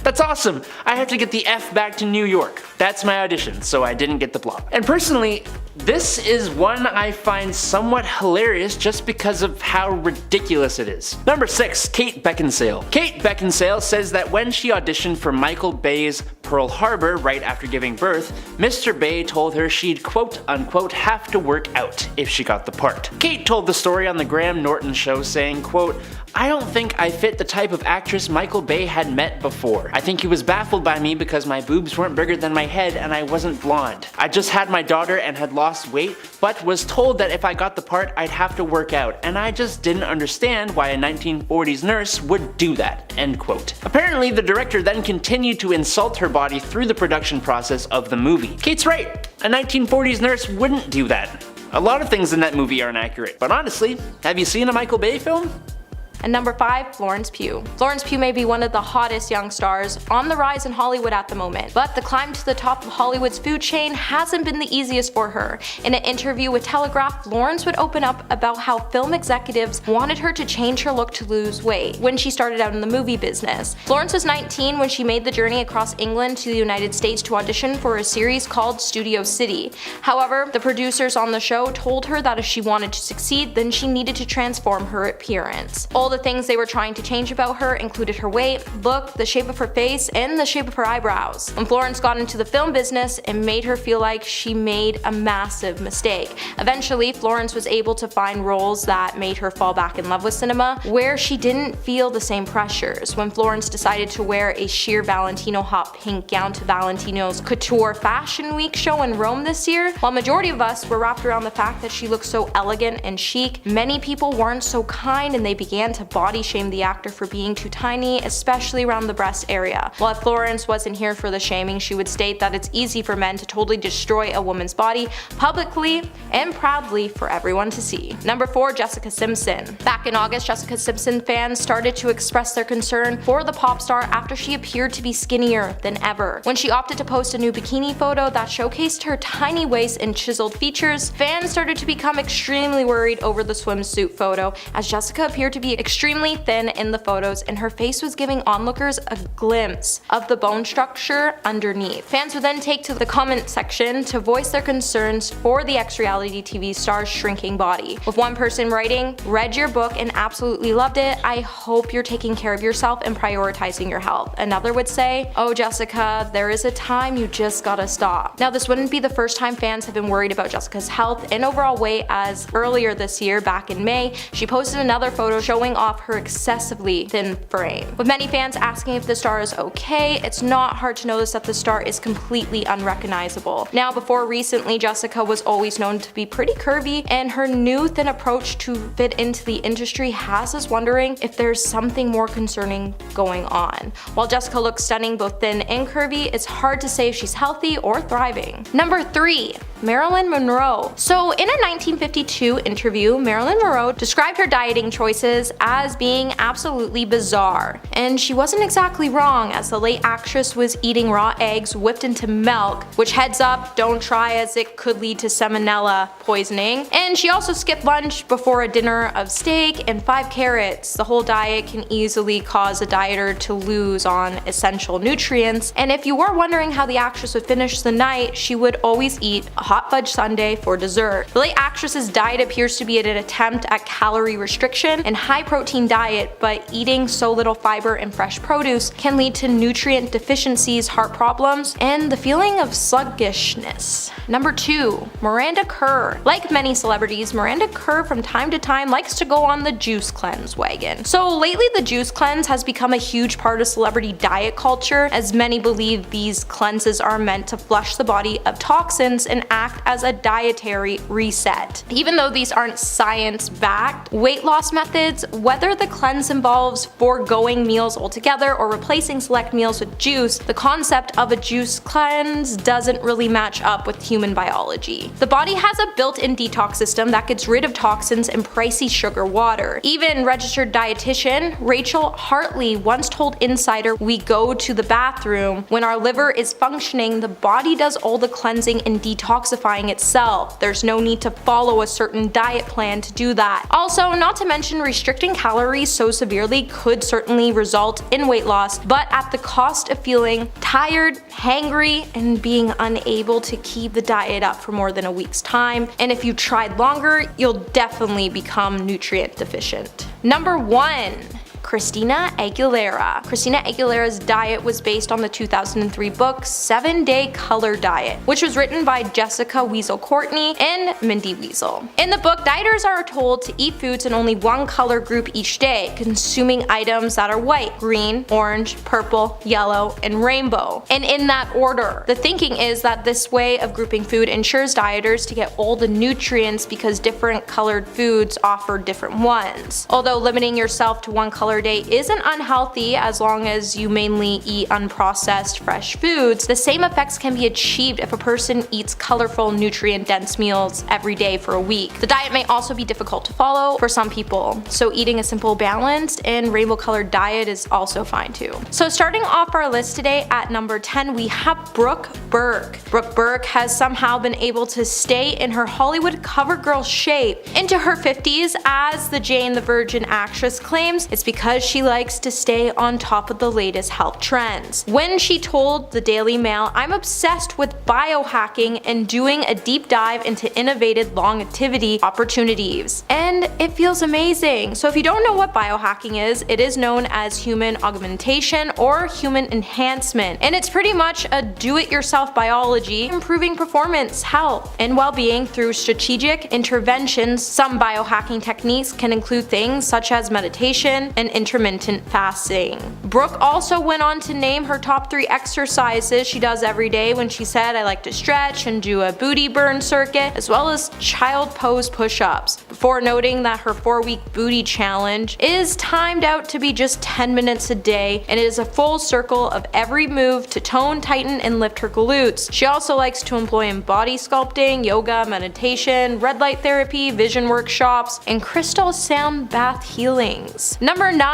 That's awesome. I have to get the F back to New York. That's my audition, so I didn't get the Blob." And personally, this is one I find somewhat hilarious just because of how ridiculous it is. Number 6, Kate Beckinsale. Kate Beckinsale says that when she auditioned for Michael Bay's Pearl Harbor right after giving birth, Mr. Bay told her she'd quote unquote have to work out if she got the part. Kate told the story on the Graham Norton show saying, quote, "I don't think I fit the type of actress Michael Bay had met before. I think he was baffled by me because my boobs weren't bigger than my head and I wasn't blonde. I just had my daughter and had lost weight, but was told that if I got the part I'd have to work out, and I just didn't understand why a 1940s nurse would do that." End quote. Apparently the director then continued to insult her body through the production process of the movie. Kate's right, a 1940s nurse wouldn't do that. A lot of things in that movie are inaccurate, but honestly, have you seen a Michael Bay film? And number 5, Florence Pugh. Florence Pugh may be one of the hottest young stars on the rise in Hollywood at the moment, but the climb to the top of Hollywood's food chain hasn't been the easiest for her. In an interview with Telegraph, Florence would open up about how film executives wanted her to change her look to lose weight when she started out in the movie business. Florence was 19 when she made the journey across England to the United States to audition for a series called Studio City. However, the producers on the show told her that if she wanted to succeed, then she needed to transform her appearance. All the things they were trying to change about her included her weight, look, the shape of her face, and the shape of her eyebrows. When Florence got into the film business, it made her feel like she made a massive mistake. Eventually, Florence was able to find roles that made her fall back in love with cinema, where she didn't feel the same pressures. When Florence decided to wear a sheer Valentino hot pink gown to Valentino's Couture Fashion Week show in Rome this year, while majority of us were wrapped around the fact that she looked so elegant and chic, many people weren't so kind and they began to body shame the actor for being too tiny, especially around the breast area. While if Florence wasn't here for the shaming, she would state that it's easy for men to totally destroy a woman's body publicly and proudly for everyone to see. Number 4, Jessica Simpson. Back in August, Jessica Simpson fans started to express their concern for the pop star after she appeared to be skinnier than ever. When she opted to post a new bikini photo that showcased her tiny waist and chiseled features, fans started to become extremely worried over the swimsuit photo, as Jessica appeared to be extremely thin in the photos and her face was giving onlookers a glimpse of the bone structure underneath. Fans would then take to the comment section to voice their concerns for the ex-reality TV star's shrinking body, with one person writing, "Read your book and absolutely loved it. I hope you're taking care of yourself and prioritizing your health." Another would say, "Oh Jessica, there is a time you just gotta stop." Now this wouldn't be the first time fans have been worried about Jessica's health and overall weight, as earlier this year, back in May, she posted another photo showing off her excessively thin frame. With many fans asking if the star is okay, it's not hard to notice that the star is completely unrecognizable. Now before recently, Jessica was always known to be pretty curvy, and her new thin approach to fit into the industry has us wondering if there's something more concerning going on. While Jessica looks stunning both thin and curvy, it's hard to say if she's healthy or thriving. Number 3, Marilyn Monroe. So in a 1952 interview, Marilyn Monroe described her dieting choices as being absolutely bizarre. And she wasn't exactly wrong, as the late actress was eating raw eggs whipped into milk, which, heads up, don't try, as it could lead to salmonella poisoning. And she also skipped lunch before a dinner of steak and 5 carrots. The whole diet can easily cause a dieter to lose on essential nutrients. And if you were wondering how the actress would finish the night, she would always eat a hot fudge sundae for dessert. The late actress's diet appears to be an attempt at calorie restriction and high protein diet, but eating so little fiber and fresh produce can lead to nutrient deficiencies, heart problems, and the feeling of sluggishness. Number 2, Miranda Kerr. Like many celebrities, Miranda Kerr from time to time likes to go on the juice cleanse wagon. So lately the juice cleanse has become a huge part of celebrity diet culture, as many believe these cleanses are meant to flush the body of toxins and act as a dietary reset. Even though these aren't science-backed weight loss methods, whether the cleanse involves foregoing meals altogether or replacing select meals with juice, the concept of a juice cleanse doesn't really match up with human biology. The body has a built-in detox system that gets rid of toxins and pricey sugar water. Even registered dietitian Rachel Hartley once told Insider, "We go to the bathroom. When our liver is functioning, the body does all the cleansing and detoxifying itself. There's no need to follow a certain diet plan to do that." Also, not to mention, restricting calories so severely could certainly result in weight loss, but at the cost of feeling tired, hangry, and being unable to keep the diet up for more than a week's time. And if you tried longer, you'll definitely become nutrient deficient. Number 1, Christina Aguilera. Christina Aguilera's diet was based on the 2003 book 7-Day Color Diet, which was written by Jessica Weasel Courtney and Mindy Weasel. In the book, dieters are told to eat foods in only one color group each day, consuming items that are white, green, orange, purple, yellow, and rainbow, and in that order. The thinking is that this way of grouping food ensures dieters to get all the nutrients because different colored foods offer different ones. Although limiting yourself to one color day isn't unhealthy as long as you mainly eat unprocessed fresh foods, the same effects can be achieved if a person eats colorful, nutrient-dense meals every day for a week. The diet may also be difficult to follow for some people, so eating a simple, balanced, and rainbow-colored diet is also fine too. So starting off our list today at number 10, we have Brooke Burke. Brooke Burke has somehow been able to stay in her Hollywood cover girl shape into her 50s, as the Jane the Virgin actress claims it's because because she likes to stay on top of the latest health trends. When she told the Daily Mail, "I'm obsessed with biohacking and doing a deep dive into innovative longevity opportunities." And it feels amazing. So if you don't know what biohacking is, it is known as human augmentation or human enhancement. And it's pretty much a do-it-yourself biology, improving performance, health, and well-being through strategic interventions. Some biohacking techniques can include things such as meditation and intermittent fasting. Brooke also went on to name her top 3 exercises she does every day when she said, "I like to stretch and do a booty burn circuit, as well as child pose push-ups," before noting that her 4-week booty challenge is timed out to be just 10 minutes a day, and it is a full circle of every move to tone, tighten, and lift her glutes. She also likes to employ in body sculpting, yoga, meditation, red light therapy, vision workshops, and crystal sound bath healings. Number 9.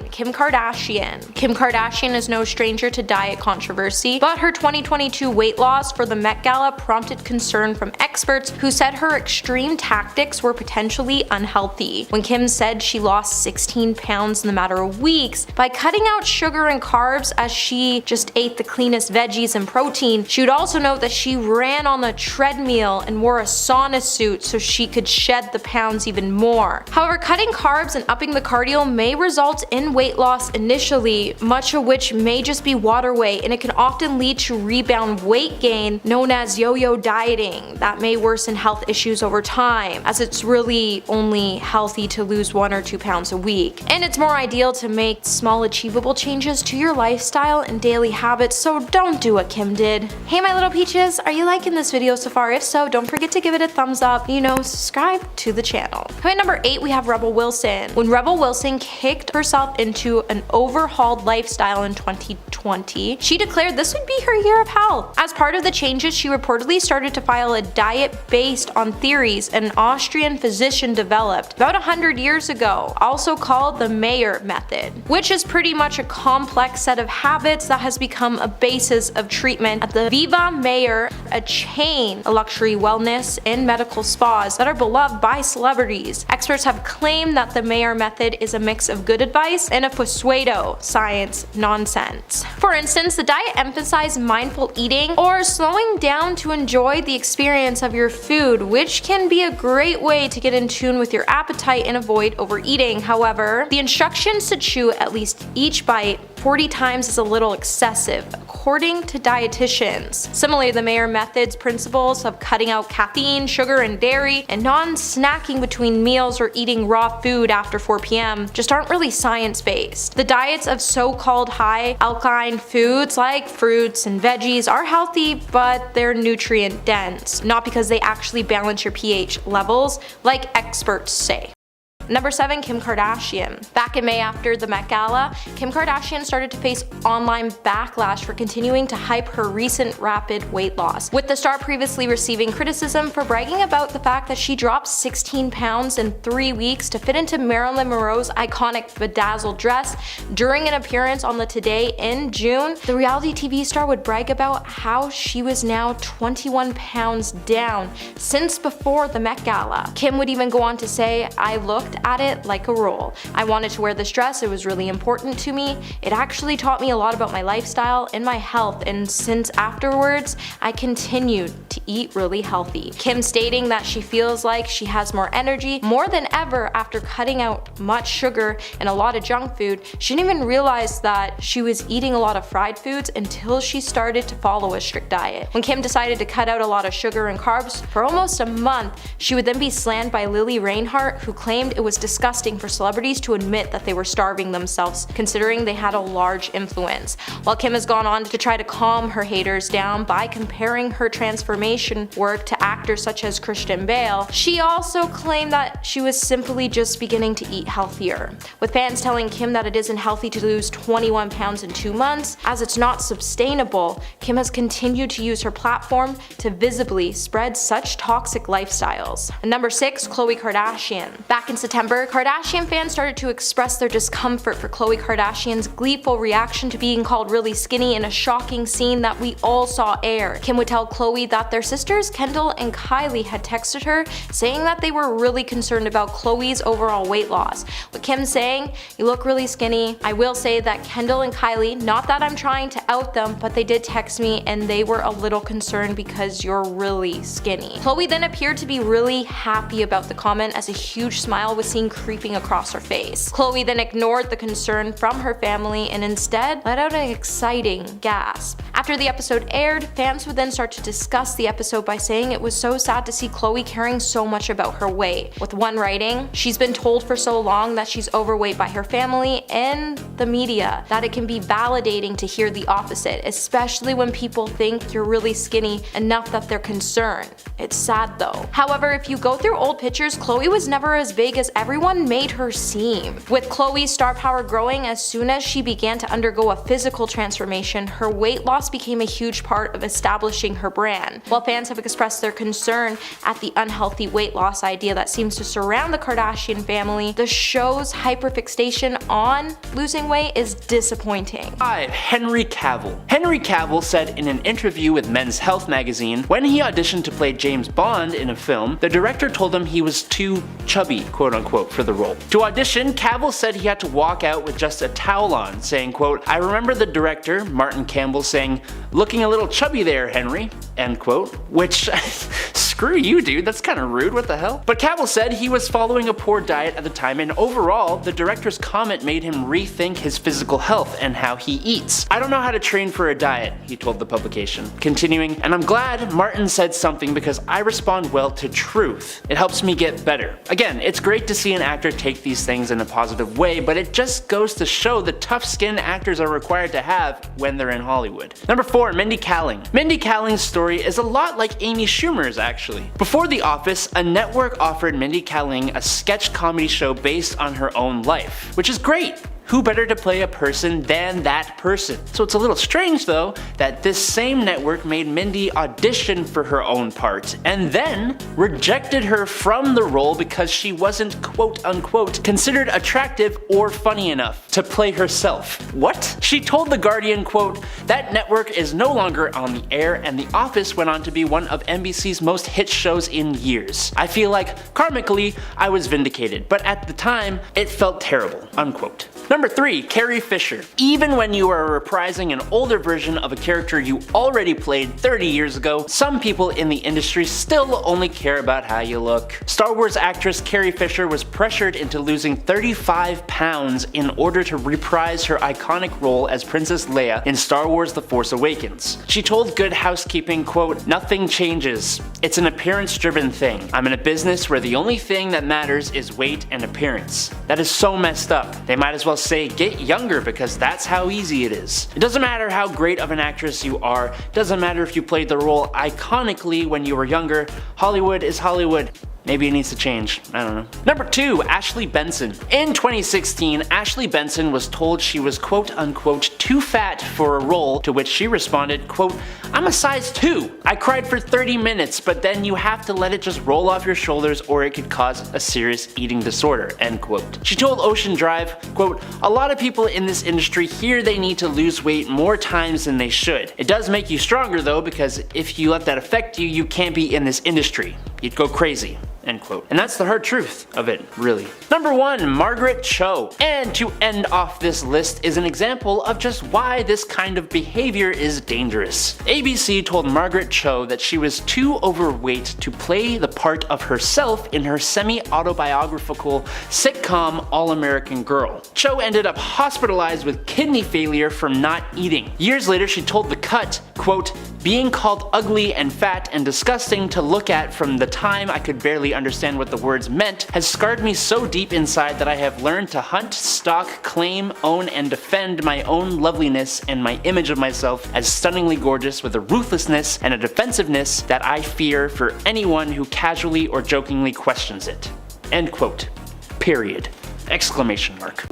Kim Kardashian. Kim Kardashian is no stranger to diet controversy, but her 2022 weight loss for the Met Gala prompted concern from experts who said her extreme tactics were potentially unhealthy. When Kim said she lost 16 pounds in the matter of weeks by cutting out sugar and carbs as she just ate the cleanest veggies and protein, she would also note that she ran on the treadmill and wore a sauna suit so she could shed the pounds even more. However, cutting carbs and upping the cardio may result in weight loss initially, much of which may just be water weight, and it can often lead to rebound weight gain known as yo-yo dieting that may worsen health issues over time, as it's really only healthy to lose 1 or 2 pounds a week. And it's more ideal to make small achievable changes to your lifestyle and daily habits, so don't do what Kim did. Hey my little peaches, are you liking this video so far? If so, don't forget to give it a thumbs up, subscribe to the channel. At number 8, we have Rebel Wilson. When Rebel Wilson kicked herself into an overhauled lifestyle in 2020, she declared this would be her year of health. As part of the changes, she reportedly started to file a diet based on theories an Austrian physician developed about 100 years ago, also called the Mayer method, which is pretty much a complex set of habits that has become a basis of treatment at the Viva Mayer, a chain of luxury wellness and medical spas that are beloved by celebrities. Experts have claimed that the Mayer method is a mix of good advice and a pseudo science nonsense. For instance, the diet emphasized mindful eating or slowing down to enjoy the experience of your food, which can be a great way to get in tune with your appetite and avoid overeating. However, the instructions to chew at least each bite 40 times is a little excessive, according to dietitians. Similarly, the Mayer method's principles of cutting out caffeine, sugar, and dairy, and non-snacking between meals or eating raw food after 4 p.m. just aren't really science-based. The diets of so-called high alkaline foods like fruits and veggies are healthy, but they're nutrient dense, not because they actually balance your pH levels like experts say. Number 7, Kim Kardashian. Back in May after the Met Gala, Kim Kardashian started to face online backlash for continuing to hype her recent rapid weight loss, with the star previously receiving criticism for bragging about the fact that she dropped 16 pounds in 3 weeks to fit into Marilyn Monroe's iconic bedazzled dress during an appearance on the Today in June. The reality TV star would brag about how she was now 21 pounds down since before the Met Gala. Kim would even go on to say, "I looked at it like a role. I wanted to wear this dress, it was really important to me. It actually taught me a lot about my lifestyle and my health, and since afterwards, I continued to eat really healthy." Kim stating that she feels like she has more energy more than ever after cutting out much sugar and a lot of junk food. She didn't even realize that she was eating a lot of fried foods until she started to follow a strict diet. When Kim decided to cut out a lot of sugar and carbs for almost a month, she would then be slammed by Lily Reinhart, who claimed it was disgusting for celebrities to admit that they were starving themselves, considering they had a large influence. While Kim has gone on to try to calm her haters down by comparing her transformation work to actors such as Christian Bale, she also claimed that she was simply just beginning to eat healthier, with fans telling Kim that it isn't healthy to lose 21 pounds in 2 months, as it's not sustainable. Kim has continued to use her platform to visibly spread such toxic lifestyles. And number 6, Khloe Kardashian. Back in September September, Kardashian fans started to express their discomfort for Khloe Kardashian's gleeful reaction to being called really skinny in a shocking scene that we all saw air. Kim would tell Khloe that their sisters Kendall and Kylie had texted her saying that they were really concerned about Khloe's overall weight loss, with Kim saying, "You look really skinny." I will say that Kendall and Kylie, not that I'm trying to out them, but they did text me and they were a little concerned because you're really skinny. Khloe then appeared to be really happy about the comment as a huge smile was seen creeping across her face. Khloe then ignored the concern from her family and instead let out an exciting gasp. After the episode aired, fans would then start to discuss the episode by saying it was so sad to see Khloe caring so much about her weight, with one writing, "She's been told for so long that she's overweight by her family and the media that it can be validating to hear the opposite, especially when people think you're really skinny enough that they're concerned. It's sad though." However, if you go through old pictures, Khloe was never as big as everyone made her seem. With Khloe's star power growing as soon as she began to undergo a physical transformation, her weight loss became a huge part of establishing her brand. While fans have expressed their concern at the unhealthy weight loss idea that seems to surround the Kardashian family, the show's hyperfixation on losing weight is disappointing. 5. Henry Cavill. Henry Cavill said in an interview with Men's Health magazine, when he auditioned to play James Bond in a film, the director told him he was too chubby, quote unquote, for the role. To audition, Cavill said he had to walk out with just a towel on, saying, quote, "I remember the director, Martin Campbell, saying, 'Looking a little chubby there, Henry,' end quote," which screw you, dude, that's kinda rude, what the hell? But Cavill said he was following a poor diet at the time, and overall, the director's comment made him rethink his physical health and how he eats. "I don't know how to train for a diet," he told the publication. Continuing, "And I'm glad Martin said something because I respond well to truth. It helps me get better." Again, it's great to see an actor take these things in a positive way, but it just goes to show the tough skin actors are required to have when they're in Hollywood. Number 4, Mindy Kaling. Mindy Kaling's story is a lot like Amy Schumer's actually. Before The Office, a network offered Mindy Kaling a sketch comedy show based on her own life, which is great. Who better to play a person than that person? So it's a little strange though that this same network made Mindy audition for her own part and then rejected her from the role because she wasn't quote unquote considered attractive or funny enough to play herself. What? She told The Guardian, quote, "That network is no longer on the air and The Office went on to be one of NBC's most hit shows in years. I feel like karmically I was vindicated, but at the time it felt terrible," unquote. Number 3, Carrie Fisher. Even when you are reprising an older version of a character you already played 30 years ago, some people in the industry still only care about how you look. Star Wars actress Carrie Fisher was pressured into losing 35 pounds in order to reprise her iconic role as Princess Leia in Star Wars The Force Awakens. She told Good Housekeeping, quote, "Nothing changes. It's an appearance-driven thing. I'm in a business where the only thing that matters is weight and appearance. That is so messed up. They might as well say get younger because that's how easy it is. It doesn't matter how great of an actress you are, doesn't matter if you played the role iconically when you were younger, Hollywood is Hollywood. Maybe it needs to change, I don't know." Number 2, Ashley Benson. In 2016, Ashley Benson was told she was quote unquote too fat for a role, to which she responded, quote, "I'm a size 2. I cried for 30 minutes, but then you have to let it just roll off your shoulders or it could cause a serious eating disorder," end quote. She told Ocean Drive, quote, "A lot of people in this industry hear they need to lose weight more times than they should. It does make you stronger though, because if you let that affect you, you can't be in this industry. You'd go crazy." End quote. And that's the hard truth of it, really. Number 1, Margaret Cho. And to end off this list is an example of just why this kind of behavior is dangerous. ABC told Margaret Cho that she was too overweight to play the part of herself in her semi-autobiographical sitcom All-American Girl. Cho ended up hospitalized with kidney failure from not eating. Years later, she told The Cut, quote, "Being called ugly and fat and disgusting to look at from the time I could barely understand what the words meant has scarred me so deep inside that I have learned to hunt, stalk, claim, own, and defend my own loveliness and my image of myself as stunningly gorgeous with a ruthlessness and a defensiveness that I fear for anyone who casually or jokingly questions it." End quote. Period. Exclamation mark.